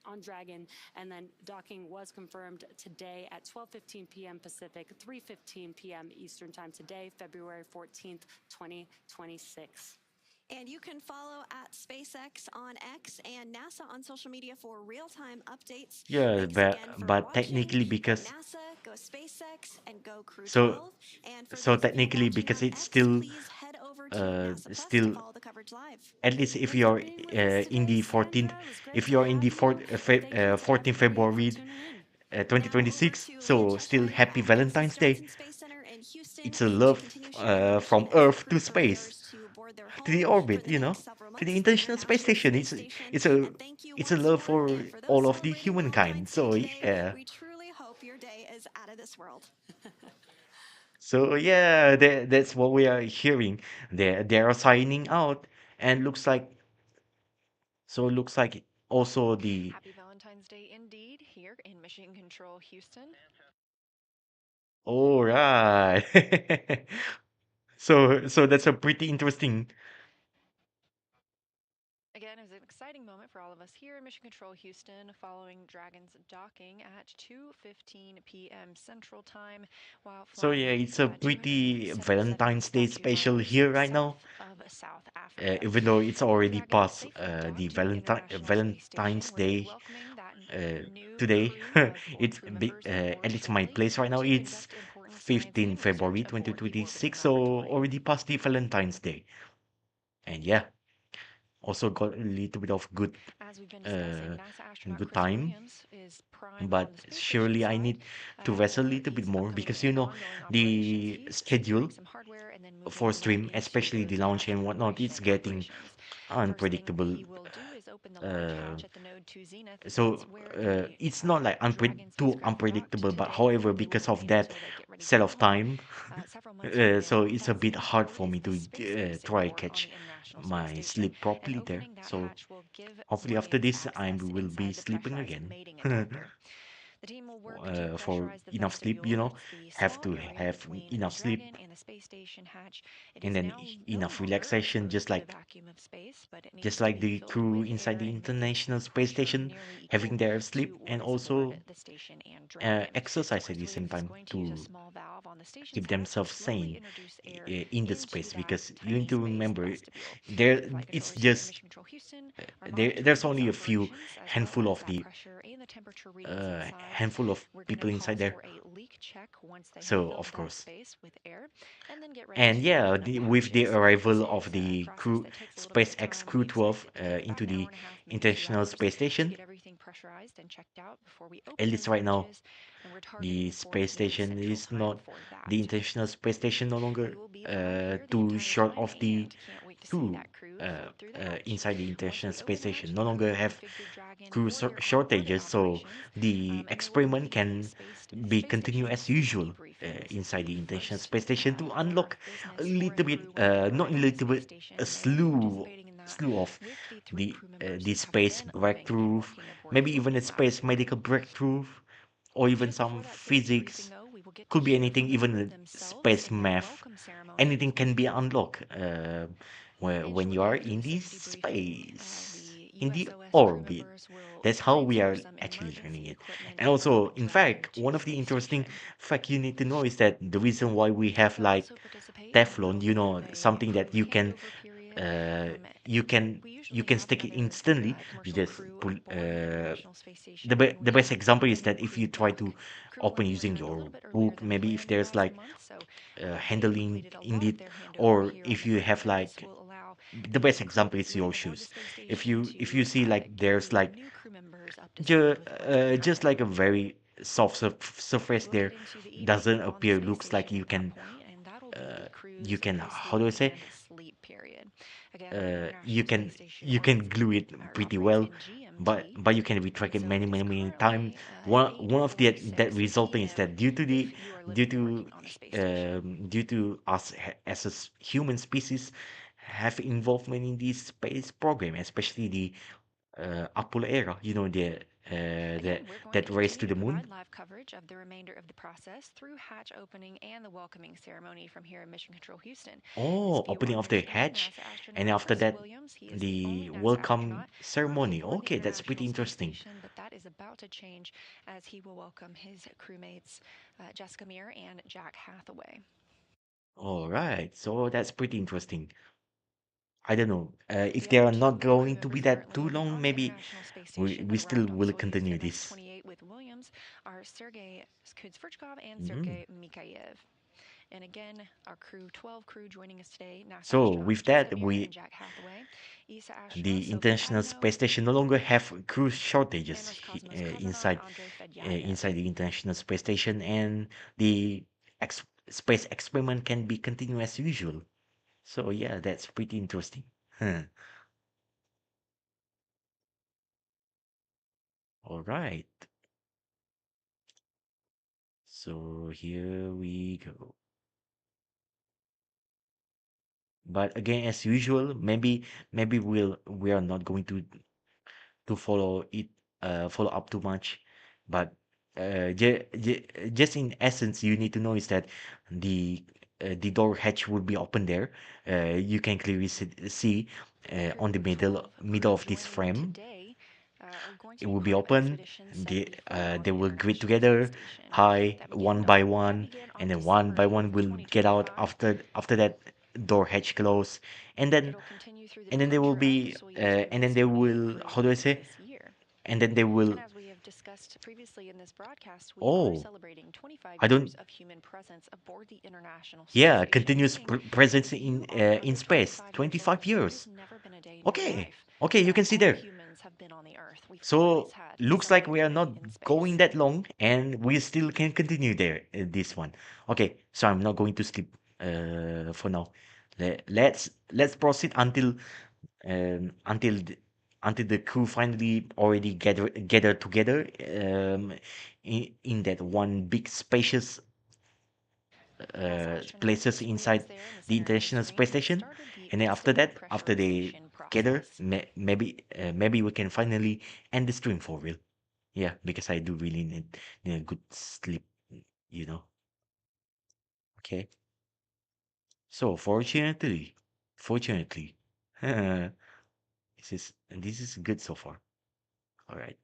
on Dragon, and then docking was confirmed today at 12:15 p.m. Pacific, 3:15 p.m. Eastern Time today, February 14th, 2026. And you can follow at SpaceX on X and NASA on social media for real-time updates. Yeah, Thanks again for but watching. technically Go because NASA, go SpaceX, and go Crew so 12. And for so those of you technically watching because on it's X, still please head over to NASA Plus to still follow the coverage live. at least if Thanks for you're being with us in today, the Sandra. 14th It was great if to you're in have the you, and thank you to 14th everybody for February tuning in. Now over 2026, to Leah so still Cheshire happy at NASA's Valentine's Day. Johnson Space Center in Houston It's a to love continue sharing the mission from as the Earth crew to space prepares to board their to the home for orbit, the next several to the months, the International Space International Station. Space Station. It's a And thank you it's a once love more. for And for those all of the celebrating humankind. Valentine's Day So today, yeah. we truly hope your day is out of this world. So yeah, that's what we are hearing. They are signing out, and looks like also the Happy Valentine's Day indeed here in Mission Control Houston. all right. So that's a pretty interesting. Again, it was an exciting moment for all of us here in Mission Control Houston following Dragon's docking at 2:15 p.m. Central Time while So flying yeah, it's a pretty 277 Valentine's Day statute special miles here right now. south of South Africa. Even though it's already Dragon past safely docked the to the International Space Station, Valentine's where they're Day welcoming that new today. crew of 4 It's crew members aboard at least my shortly place right now. to It's conduct important science 15 and research February aboard the orbiting 2026, so laboratory. already past the Valentine's Day. And yeah, also got a little bit of As we've been discussing, NASA astronaut good Chris time. Williams is prime But on the space station surely I side. need to wrestle a little bit He's more upcoming because in ongoing operations. the He's schedule securing some hardware and then for moving back stream, into especially the those launch lab and whatnot, it's preparation getting operations. First thing unpredictable. he will do is open the launch Uh, hatch at the Node 2 Zenith. That's so where the it's not like Dragon too spacecraft docked unpredictable, but today, however, and they will because of remain that until they get ready to set go of home. time, Several months from so now, it's a that bit Zenith hard port for is me the to space-facing try port on catch the International Space my Station, sleep and properly there. opening that So hatch will give hopefully after marines this, I access will be inside the sleeping pressurized again. mating ejector. The team will work to For pressurize the enough sleep, vestibule. That's the have small to area have between enough the Dragon sleep and the space station hatch. It and is then now no enough longer relaxation, exposed to the vacuum of space, but it needs just to like be the filled crew with inside air the and make its International Space pressure Station nearly having equal their to sleep and what is also aboard the station and Dragon. So exercise at Chris the same Williams is time going to use a to small valve on the station's keep hatch to themselves slowly sane introduce air in the into space that because you tiny need to space remember vestibule. there Flight it's controllers here in just Mission Control Houston are monitoring there's those only a few operations as well handful as of that the pressure and the temperature readings inside. handful of We're going to people inside pause there. for a leak check once they have So filled of that course, space with air, and then get ready and to yeah, open up the with the hatches. This arrival of is a the process crew that takes a little bit of SpaceX time. We expect Crew-12 it to take about into an hour the and a half, maybe 2 International hours, Space to Station. get everything pressurized and checked out before we At open least those right now, hatches. And we're the targeting 4 space p.m. station Central is Time not for the that. International Space Station no We longer will be live here the too entire short time of the and can't wait see crew that crew float through the hatch. inside the Once International we Space open the Station hatch, no the crew longer will have configure Dragon crew for their on-orbit shortages, so operations, the and they will experiment leave the can be space continue station as for safety usual briefings. inside the International First, Space we Station have to a order unlock of a business for a little bit, crew when they not a arrive at the little space bit, station. a They will be slew, participating in that slew of with the three crew members the who have space been living and breakthrough, working aboard the maybe even a Orbiting Lab. space medical breakthrough, or even Just some before that safety briefing, physics. though, we will get to Could be hear anything, from the even crew themselves space in their math. welcome ceremony. Anything can be unlocked And when you are shortly after in the the safety briefing, space, the in the USOS crew orbit. members will That's how we transfer are some actually learning emergency it. equipment And from also, in Dragon fact, to one the of the space interesting station. fact you need to know is that the reason why we have They'll like also participate in what Teflon, we'll term a something that crew handover period. uh, Um, you can we you usually can have stick it another instantly. You commercial just crew pull. aboard the International Space The Station when the we best example is open the that if crew you try dock. to Crew will open learn to using return a your little bit earlier book, than maybe if planned there's last like month, so they've handling completed a lot of indeed, their handover or here on if the you ground, have and this like will allow the best the crew example is your living aboard the shoes. space If station you to see like get there's the like new crew members up to speed with what's been just happening. like a very soft surface We'll there get into the evening doesn't on the appear, space looks like station at that point, and that'll be the you crew's can, how do I pre-sleep say, and sleep period. Again, the International you Space Station can orbits glue it or pretty operates well, in GMT, but you can retract and it so it is many time. currently One of the that 8:46 resulting is p.m. that due to if you are living and working on the space station. due to us as a human species have involvement in this space program, especially the Apollo era, the Again, we're going to that race continue to to the moon. provide live coverage of the remainder of the process through hatch opening and the welcoming ceremony from here in Mission Control Houston. This Oh, view opening on of your the screen, hatch, NASA and astronaut after Chris that, Williams. He is the the only NASA welcome astronaut currently ceremony. aboard the Okay, that's pretty International Space interesting. Station, but that is about to change as he will welcome his crewmates, Jessica Meir and Jack Hathaway. All right, so that's pretty interesting. I don't know if The they other are not two crew going to be members that currently too living long. on the Maybe International Space Station we that still arrived on will Soyuz continue this. MS-28 with Williams are Sergei Kudzverchkov and Mm. Sergei Mikhaev. And again, our Crew-12 crew joining us today, NASA So astronauts with Jessica that, Meir and Jack Hathaway, ESA astronauts the Sophie International Adenot, Space Station no longer have crew and shortages Roscosmos cosmonaut Andrey Fedyaev. inside the International Space Station, and the space experiment can be continued as usual. So yeah, that's pretty interesting. Huh. All right. So here we go. But again, as usual, maybe we are not going to follow it follow up too much, but just in essence, you need to know is that the the door hatch will be open there. You can clearly see The on the Crew-12 middle crew of this joining me frame. today are going to It be will be part of open. Expedition 74 on They the will greet International Space together, Station. hi, That began one on by that one, began and on then one December by one 8th, will get out 2025. after that door hatch close, and then It'll continue through the and then there will departure of be Soyuz and then they MS-28 will, crew how do I later say, this year. and then they And will, as we have discussed previously in this broadcast, we are oh, celebrating 25 I don't, years of human presence aboard the International Space yeah, Station, continuous meaning presence if you are in under space, 25 years 25 old, there has years. never been a day in your Okay, life okay, you that can see all there. humans have been on the Earth. We've always So had looks like someone we are not living in going space. that long, and we still can continue there. This one. Okay, so I'm not going to skip for now. Let's proceed until until the crew finally already gather together in that one big spacious NASA astronaut places Chris Williams inside there in the the center of the International screen Space has Station, started the and then after oxygen that, after they pressurization gather, process. maybe we can finally end the stream for real. Yeah, because I do really need a good sleep, you know. Okay. So fortunately, this is good so far. All right.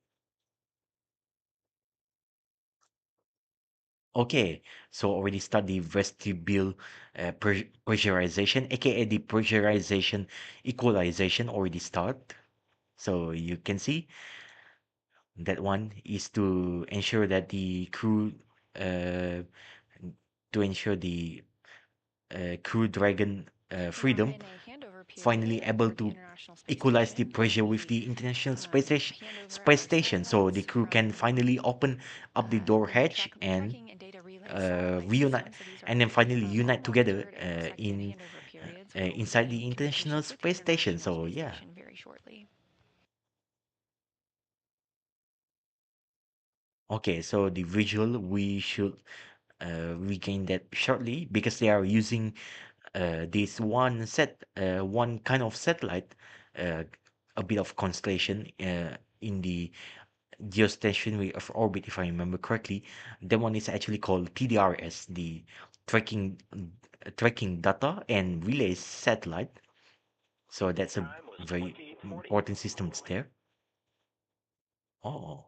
Okay, so already start the vestibule pressurization, aka the pressurization equalization already start. So you can see that one is to ensure that the crew, uh, to ensure the Crew Dragon We are Freedom in a handover finally period able aboard the to International Space equalize the Station as pressure with we the International hand over Space our Station, so the satellites crew can from finally open up the door the hatch and tracking and data relay satellite reunite, system. So these are and then finally unite together unmonitored and protected in handover period, so we will be inside getting the International communications with the Space Station. International So Space yeah. Station very shortly. Okay, so the visual we should regain that shortly because they are using this one kind of satellite, uh, a bit of constellation in the geostationary of orbit, if I remember correctly. That one is actually called TDRS, the tracking tracking data and relays satellite. So that's a very important system there. Oh.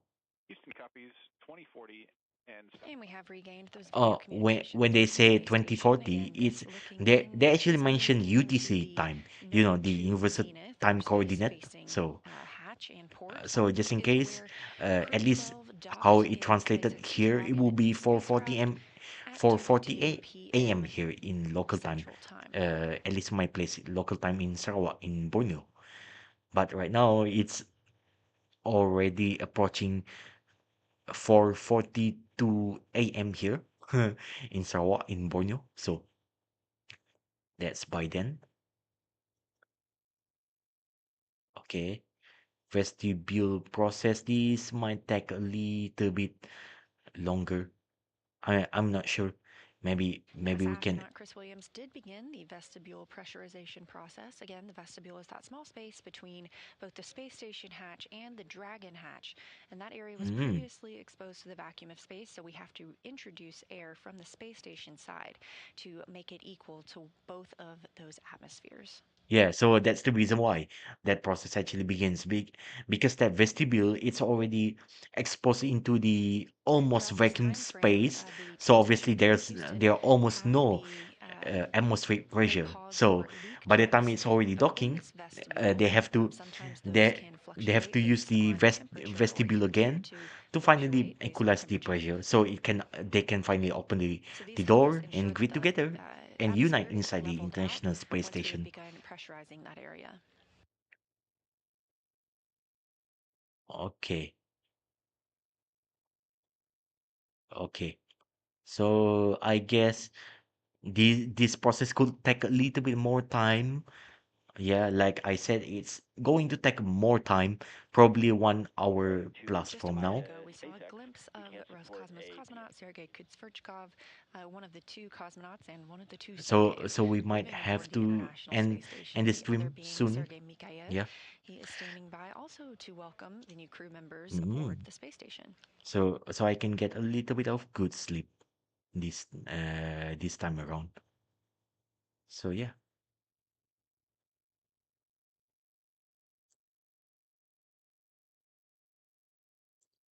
Houston copies 2040 and And we have regained those video When communications they with the say space station. 2040, Again, it's this looking they in actually is going to mention be into UTC the time, node the to universal zenith, time which is coordinate. facing So hatch and port. so This just in is case, where at Crew least 12 how docked it in translated SpaceX here, it Dragon will be spacecraft at 2:15 4:48 a.m. p.m. here in local time. Central Time. At least my place, local time in Sarawak in Borneo. But right now it's already approaching 4:42 a.m. here in Sarawak in Borneo. So that's by then. Okay. Vestibule process. This might take a little bit longer. I'm not sure. Yes, Maybe we can. astronaut Chris Williams did begin the vestibule pressurization process. Again, the vestibule is that small space between both the space station hatch and the Dragon hatch. And that area was Mm, previously exposed to the vacuum of space, so we have to introduce air from the space station side to make it equal to both of those atmospheres. yeah, so that's the reason why that process actually begins big because that vestibule it's already exposed into the almost Throughout this vacuum time frame, space. the So PMC obviously mission control there's Houston there are almost has no the atmospheric pressure. cause So for leak by the time checks it's already within docking, this vestibule. they have to Sometimes those they can they have fluctuate to use based the on temperature or vestibule continue again to to finally fluctuate based on equalize the temperature. pressure. So it can they can finally open So the these flows door ensure and that greet the together and unite atmosphere is inside the leveled out International Space once we have Station. begun pressurizing that area. Okay. Okay. So I guess this process could take a little bit more time. Yeah, like I said, it's going to take more time, probably 1 hour plus Just a from moment now. ago, we saw a glimpse of Roscosmos cosmonaut Sergei Kutsverchkov, one of the two cosmonauts and one of the two Sergeys So we might moving have aboard the to International Space Station, end the the other stream being soon. Sergei Mikhaev. Yeah. He is standing by also to welcome the new crew members aboard Mm. the space station. So I can get a little bit of good sleep this time around. So yeah.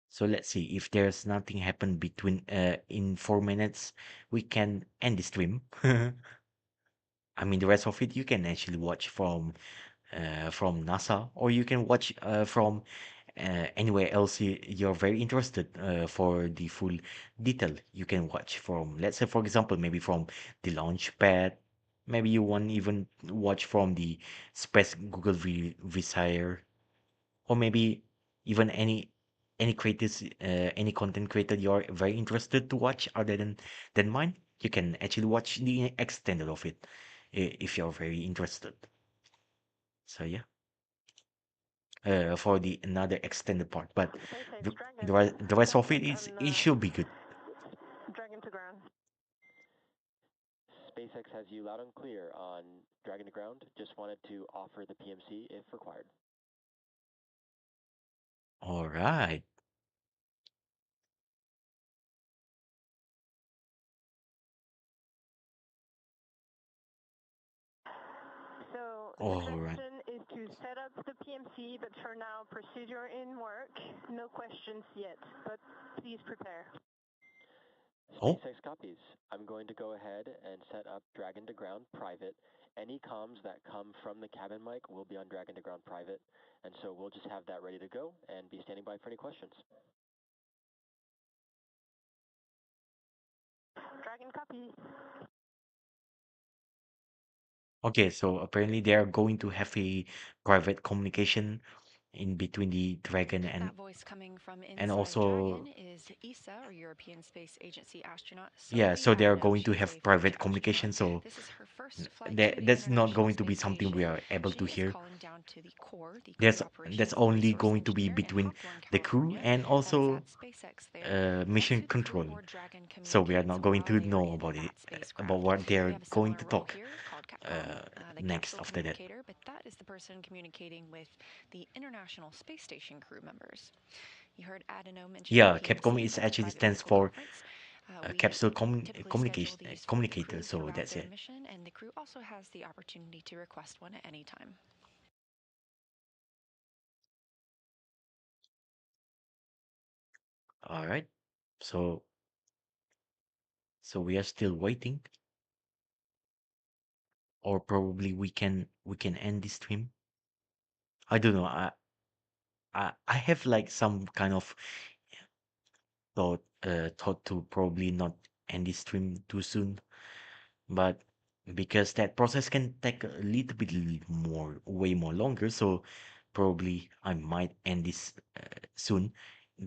So let's see if there's nothing happened between in 4 minutes, we can end the stream. I mean the rest of it you can actually watch from NASA or you can watch from anywhere else you're very interested for the full detail. You can watch from let's say for example maybe from the launch pad. Maybe you want even watch from the Space Google Visire or maybe even any creators any content creator you're very interested to watch other than mine, you can actually watch the extended of it if you're very interested. So yeah, for the another extended part, but SpaceX the, Dragon, the rest of it contact is on it should be good. Dragon to ground. SpaceX has you loud and clear on Dragon to ground. Just wanted to offer the PMC if required. All right. So the All right. question is to set up the PMC, but for now, procedure in work. No questions yet, but please prepare. Oh, SpaceX copies. I'm going to go ahead and set up Dragon to ground private. Any comms that come from the cabin mic will be on Dragon to ground private, and so we'll just have that ready to go and be standing by for any questions. Dragon copy. okay, so apparently they are going to have a private communication in between the Dragon That voice coming from and inside also Dragon is ESA, or European Space Agency astronaut yeah, Sophie so they are Adenot. going to She's have a French private astronaut. communication, so This is her first flight to that the that's not International going to be Space something we Station. are able She to is hear. calling down to the core, the Crew That's Operations and only Resource going to be Engineer in between Hawthorne, the crew California. and That is also at SpaceX there. Once mission the crew control. aboard Dragon So we are communicates not going while to they are know in about it, that about spacecraft. what they We are have a going similar to role talk here called Capcom, uh, the next capsule after that. communicator, but that is the person communicating with the International Space Station crew members. You heard Adenot mention Yeah, Capcom PMC, is that's actually Private stands Medical for Conference. Capsule Typically schedule Communication these for the Communicator. crew So throughout that's their it. mission, and the crew also has the opportunity to request one at any time. All right. So we are still waiting, or probably we can end this stream. I don't know. I have like some kind of thought to probably not end this stream too soon, but because that process can take a little bit more, way more longer, so probably I might end this soon.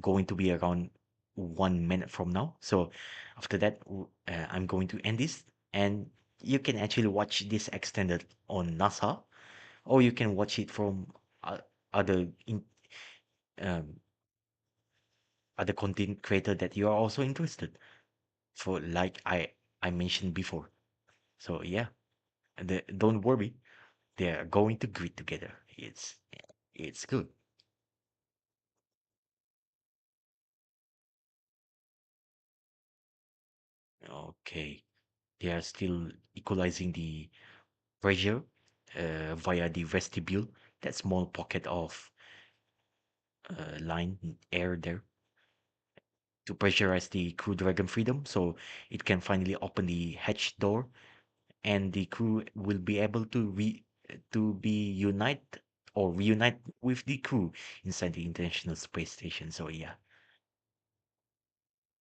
Going to be around 1 minute from now. So after that, I'm going to end this, and you can actually watch this extended on NASA, or you can watch it from uh, other um, other content creator that you are also interested for, like I mentioned before. So yeah, don't worry, they are going to grit together. It's good. Okay, they are still equalizing the pressure via the vestibule, that small pocket of line air there, to pressurize the Crew Dragon Freedom, so it can finally open the hatch door, and the crew will be able to be unite or reunite with the crew inside the International Space Station. So yeah,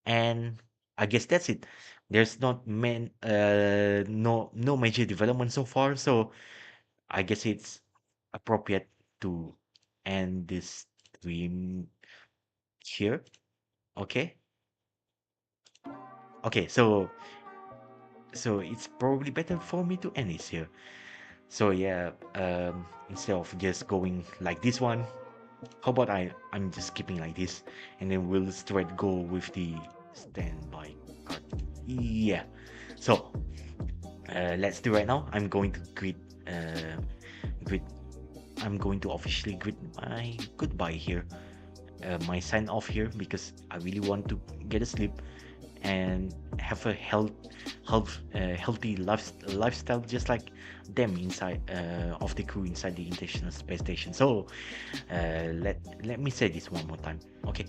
and I guess that's it. There's not no major development so far, so I guess it's appropriate to end this stream here. Okay. Okay, so it's probably better for me to end this here. So yeah, instead of just going like this one, how about I'm just keeping like this, and then we'll straight go with the standby card. Yeah. So let's do right now. Greet. I'm going to officially greet my goodbye here, my sign off here, because I really want to get a sleep and have a healthy lifestyle, just like them inside of the crew inside the International Space Station. So let me say this one more time. Okay,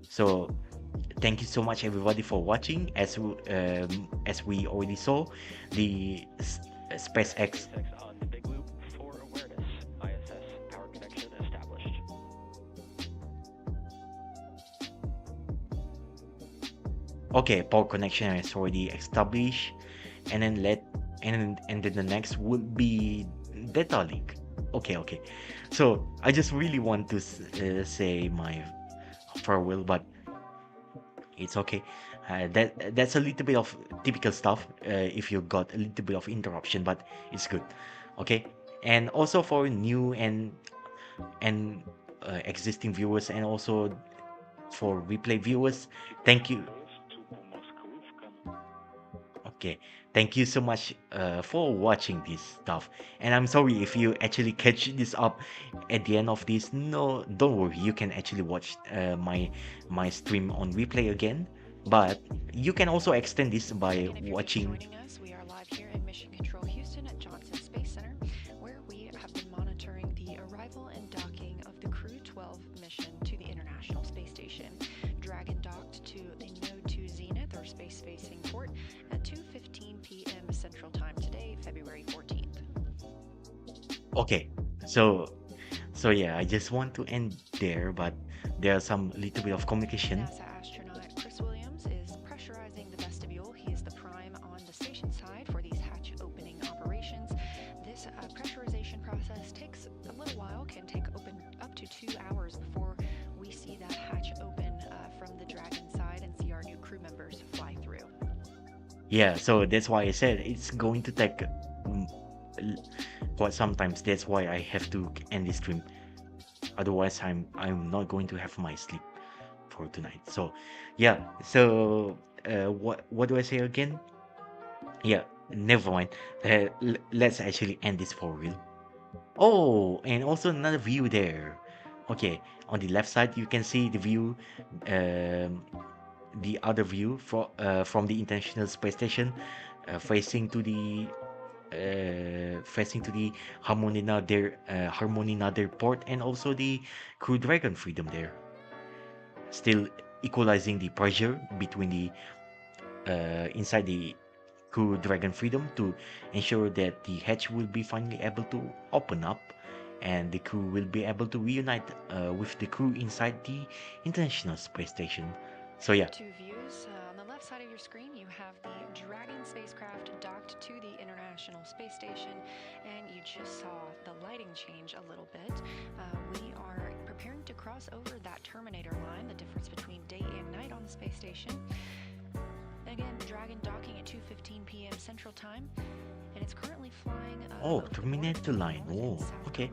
so thank you so much everybody for watching. As we already saw, the SpaceX SpaceX on the big loop for awareness. ISS power connection established. okay, power connection is already established, and then and then the next would be data link. Okay, so I just really want to say my farewell, but it's okay. That's a little bit of typical stuff if you got a little bit of interruption, but it's good. Okay, and also for new and existing viewers, and also for replay viewers, thank you. Okay, thank you so much for watching this stuff. And I'm sorry if you actually catch this up at the end of this. No, don't worry. You can actually watch my stream on replay again. But you can also extend this by Again, if you're just watching. joining us, we are live here in Mission Control Houston at Johnson Space Center, where we have been monitoring the arrival and docking of the Crew-12 mission to the International Space Station. Dragon docked to the Node 2 Zenith, or space-facing port, at 2:15 p.m. Central Time today, February 14th. Okay, so yeah, I just want to end there, but there's some little bit of communication. NASA astronaut Chris Williams is pressurizing the vestibule. He is the prime on the station side for these hatch opening operations. This pressurization process takes a little while, can take up to 2 Yeah, so that's why I said it's going to take mm, quite sometimes. That's why I have to end this stream. Otherwise, I'm not going to have my sleep for tonight. So, yeah. So, what do I say again? Yeah, never mind. Let's actually end this for real. Oh, and also another view there. Okay, on the left side you can see the view, um, the other view from the International Space Station, facing to the facing to the Harmony Nadir port, and also the Crew Dragon Freedom there. Still equalizing the pressure between the inside the Crew Dragon Freedom to ensure that the hatch will be finally able to open up and the crew will be able to reunite with the crew inside the International Space Station. So yeah. Two views. On the left side of your screen, you have the Dragon spacecraft docked to the International Space Station, and you just saw the lighting change a little bit. We are preparing to cross over that Terminator line, the difference between day and night on the space station. Again, Dragon docking at 2:15 p.m. Central Time, and it's currently flying. Oh, Terminator line. Oh, okay.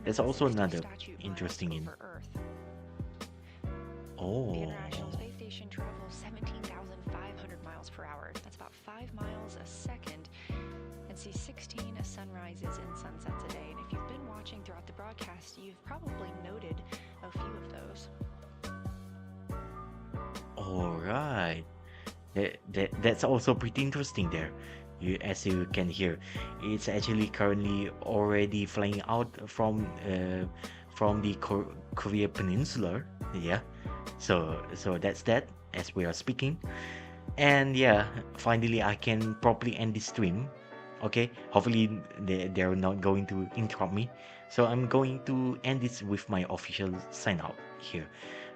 That's also another interesting in. Oh. The International Space Station travels 17,500 miles per hour. That's about 5 miles a second, and sees 16 sunrises and sunsets a day. And if you've been watching throughout the broadcast, you've probably noted a few of those. All right. That's also pretty interesting there. As you can hear, it's actually currently already flying out from the Korea Peninsula. Yeah, so that's that as we are speaking, and yeah, finally I can properly end this stream. Okay, hopefully they're not going to interrupt me. So I'm going to end this with my official sign out here.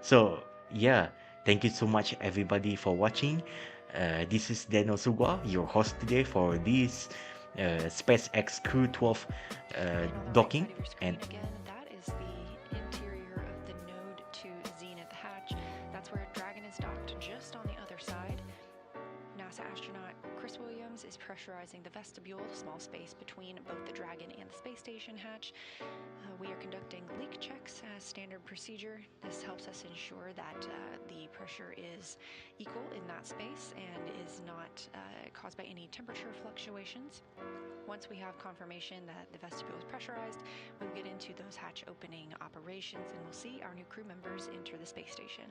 So yeah, thank you so much everybody for watching. This is Suguwa, your host today for this SpaceX Crew-12 docking. And again, that is the interior of the node to Zenith hatch. That's where Dragon is docked, just on the other side. NASA astronaut Chris Williams is pressurizing the vestibule, small space between both the Dragon and the space station hatch. We are conducting leak checks as standard procedure. This helps us ensure that the pressure is equal in that space and is not caused by any temperature fluctuations. Once we have confirmation that the vestibule is pressurized, we'll get into those hatch opening operations and we'll see our new crew members enter the space station.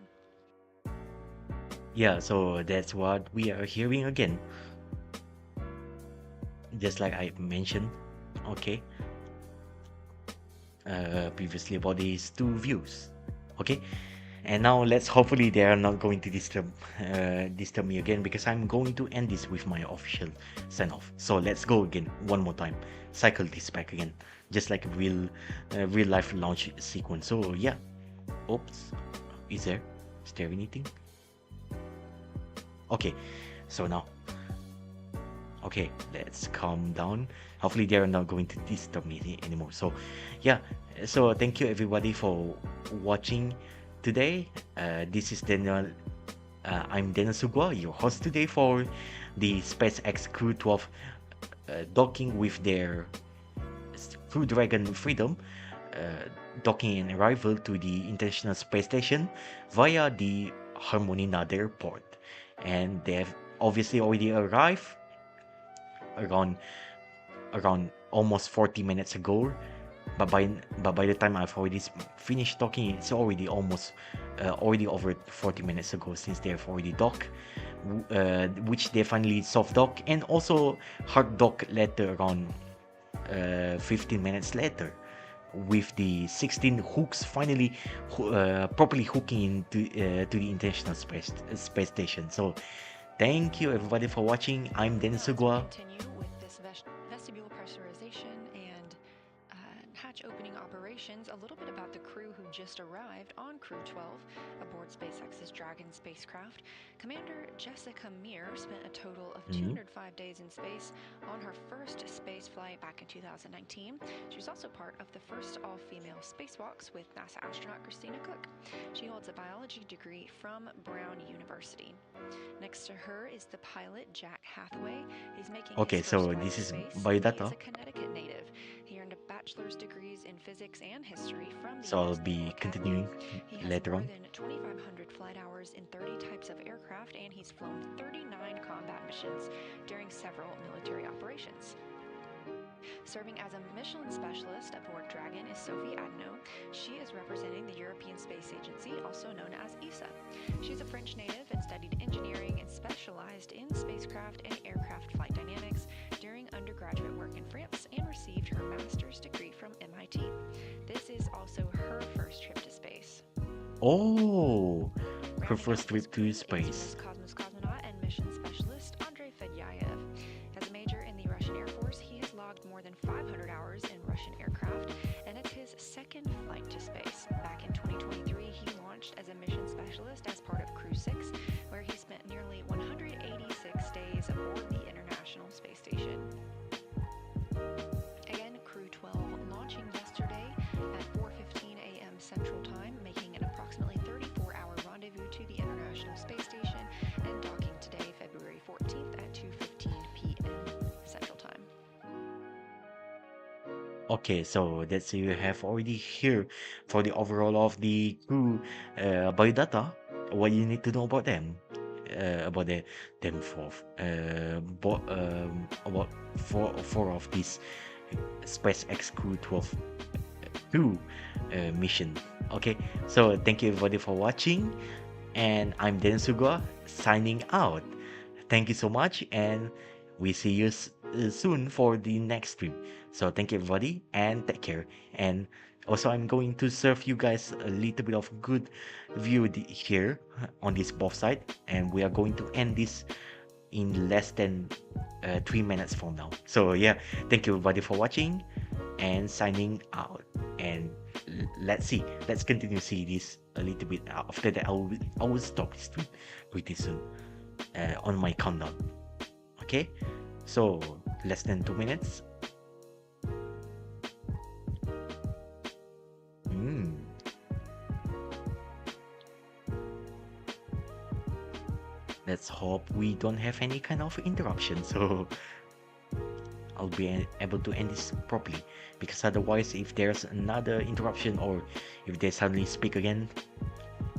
yeah, so that's what we are hearing again. Just like I mentioned, okay, previously about these two views, okay, and now let's hopefully they are not going to disturb me again, because I'm going to end this with my official sign off. So let's go again one more time, cycle this back again, just like a real life launch sequence. So yeah, oops, is there anything? Okay, so now, okay, let's calm down. Hopefully they are not going to disturb me anymore. So yeah, so thank you everybody for watching today. This is Daniel. I'm Daniel Suguwa, your host today for the SpaceX Crew-12 docking with their Crew Dragon Freedom, docking and arrival to the International Space Station via the Harmony Nadir port. And they've obviously already arrived around almost 40 minutes ago, but by the time I've already finished talking, it's already already over 40 minutes ago since they've already docked, which they finally soft dock and also hard dock later around 15 minutes later, with the 16 hooks finally properly hooking into to the International Space Station. So thank you everybody for watching. I'm Dennis Suguwa. Continue with this vestibule pressurization and hatch opening operations, a little bit about the crew who just arrived on Crew-12 aboard SpaceX's Dragon spacecraft. Commander Jessica Meir spent a total of 205 days in space on her first space flight back in 2019. She was also part of the first all-female spacewalks with NASA astronaut Christina Cook. She holds a biology degree from Brown University. Next to her is the pilot Jack Hathaway. He's making Okay, his so first flight this to is space. He biodata. is a Connecticut native. He earned a bachelor's degrees in physics and history from the So I'll US be Naval Academy. continuing He has later more on. than 2,500 flight hours in 30 types of aircraft, and he's flown 39 combat missions during several military operations. Serving as a Michelin specialist aboard Dragon is Sophie Adenot. She is representing the European Space Agency, also known as ESA. She's a French native and studied engineering and specialized in spacecraft and aircraft flight dynamics during undergraduate work in France and received her master's degree from MIT. This is also her first trip to space. Oh, her Rounding first out trip this to crew is space. Roscosmos cosmonaut and mission specialist Andrey Fedyaev. As a major in the Russian Air Force, he has logged more than 500 hours in Russian aircraft, and it's his second flight to space. Back in 2023, he launched as a mission specialist as part of Crew-6, where he spent nearly 186 days aboard the International Space Station. Again, Crew-12 launching yesterday at 4:15 a.m. Central Time, making an approximately 34-hour rendezvous to the International Space Station, and docking today, February 14th at 2:15 p.m. Central Time. Okay, so that's you have already here for the overall of the crew biodata. What you need to know about them, about them about four of these SpaceX Crew-12 crew mission. Okay, so thank you everybody for watching, and I'm Suguwa signing out. Thank you so much, and we see you soon for the next stream. So thank you everybody, and take care. And also I'm going to serve you guys a little bit of good view here on this both side, and we are going to end this in less than 3 minutes from now. So yeah, thank you everybody for watching and signing out. And let's continue see this a little bit. After that, I will stop this stream pretty soon on my countdown. Okay, so less than 2 minutes. Let's hope we don't have any kind of interruption, so I'll be able to end this properly, because otherwise if there's another interruption or if they suddenly speak again,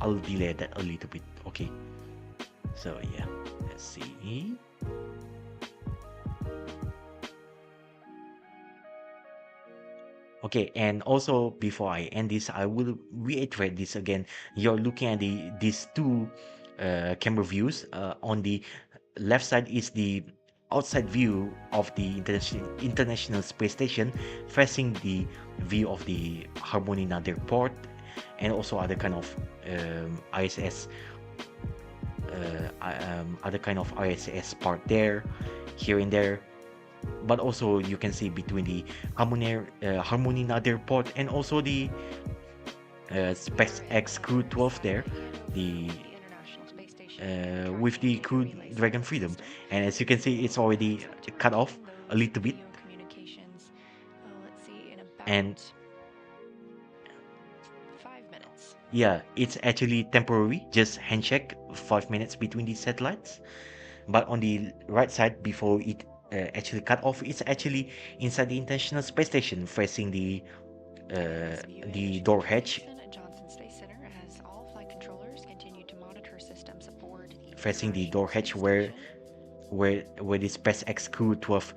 I'll delay that a little bit. Okay, so yeah, let's see. Okay, and also before I end this, I will reiterate this again. You're looking at these two camera views. On the left side is the outside view of the International Space Station, facing the view of the Harmony Nadir port, and also other kind of ISS, other kind of ISS part there, here and there. But also you can see between the Harmony Nadir port and also the SpaceX Crew-12 there, the with the Crew Dragon Freedom, and as you can see, it's already cut off a little bit, and 5 minutes. yeah, it's actually temporary, just handshake 5 minutes between these satellites. But on the right side, before it actually cut off, it's actually inside the International Space Station, facing the door hatch, facing the door hatch where the SpaceX Crew-12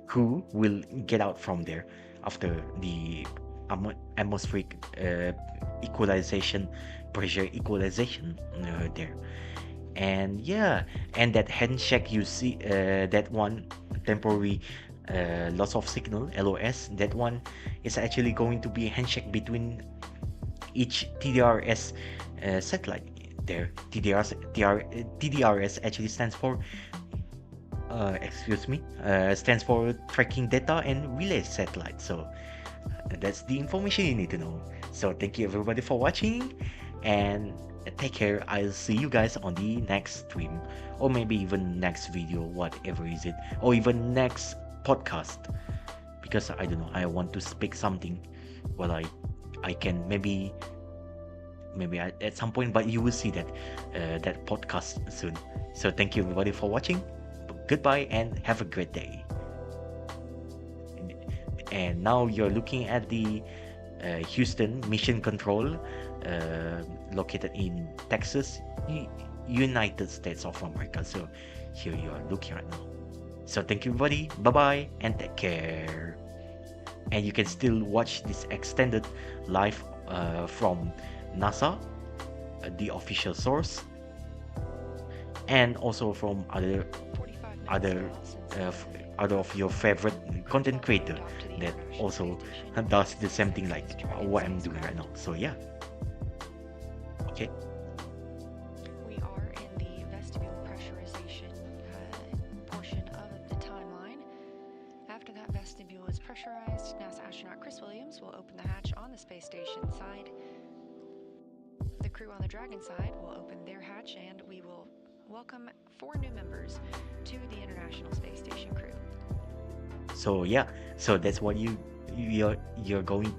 crew will get out from there after the atmospheric equalization, pressure equalization there. And yeah, and that handshake you see, that one temporary loss of signal, LOS, that one is actually going to be a handshake between each TDRS satellite there. TDRS actually stands for stands for tracking data and relay satellite. So That's the information you need to know. So thank you everybody for watching, and take care. I'll see you guys on the next stream, or maybe even next video, whatever is it, or even next podcast. Because I don't know, I want to speak something. Well, I can maybe at some point, but you will see that podcast soon. So thank you everybody for watching. Goodbye and have a great day. And now you're looking at the Houston Mission Control, located in Texas, United States of America. So here you are looking right now. So thank you everybody, bye bye and take care. And you can still watch this extended live from NASA, the official source, and also from other of your favorite content creator that also does the same thing like what I'm doing right now. So yeah, okay. We are in the vestibule pressurization portion of the timeline. After that vestibule is pressurized, NASA astronaut Chris Williams will open the hatch on the space station side. The crew on the Dragon side will open their hatch, and we will welcome 4 new members to the International Space Station crew. So yeah, so that's what you're going,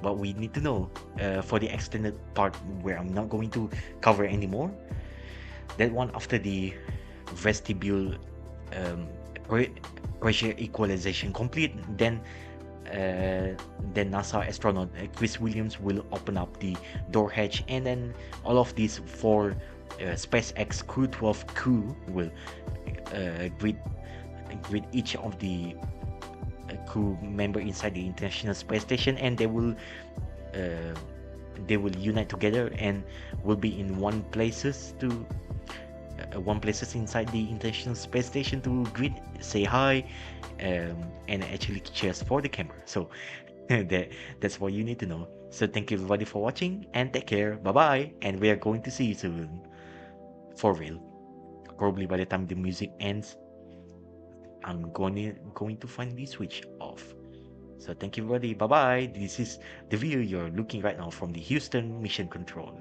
what we need to know for the extended part, where I'm not going to cover anymore. That one after the vestibule pressure equalization complete, then NASA astronaut Chris Williams will open up the door hatch, and then all of these 4 SpaceX Crew-12 crew will greet each of the crew member inside the International Space Station, and they will unite together and will be in one places inside the International Space Station to greet, say hi, and actually cheers for the camera. So that's what you need to know. So thank you everybody for watching, and take care, bye bye, and we are going to see you soon, for real. Probably by the time the music ends, I'm going to finally switch off. So thank you everybody, bye bye. This is the view you're looking right now from the Houston Mission Control.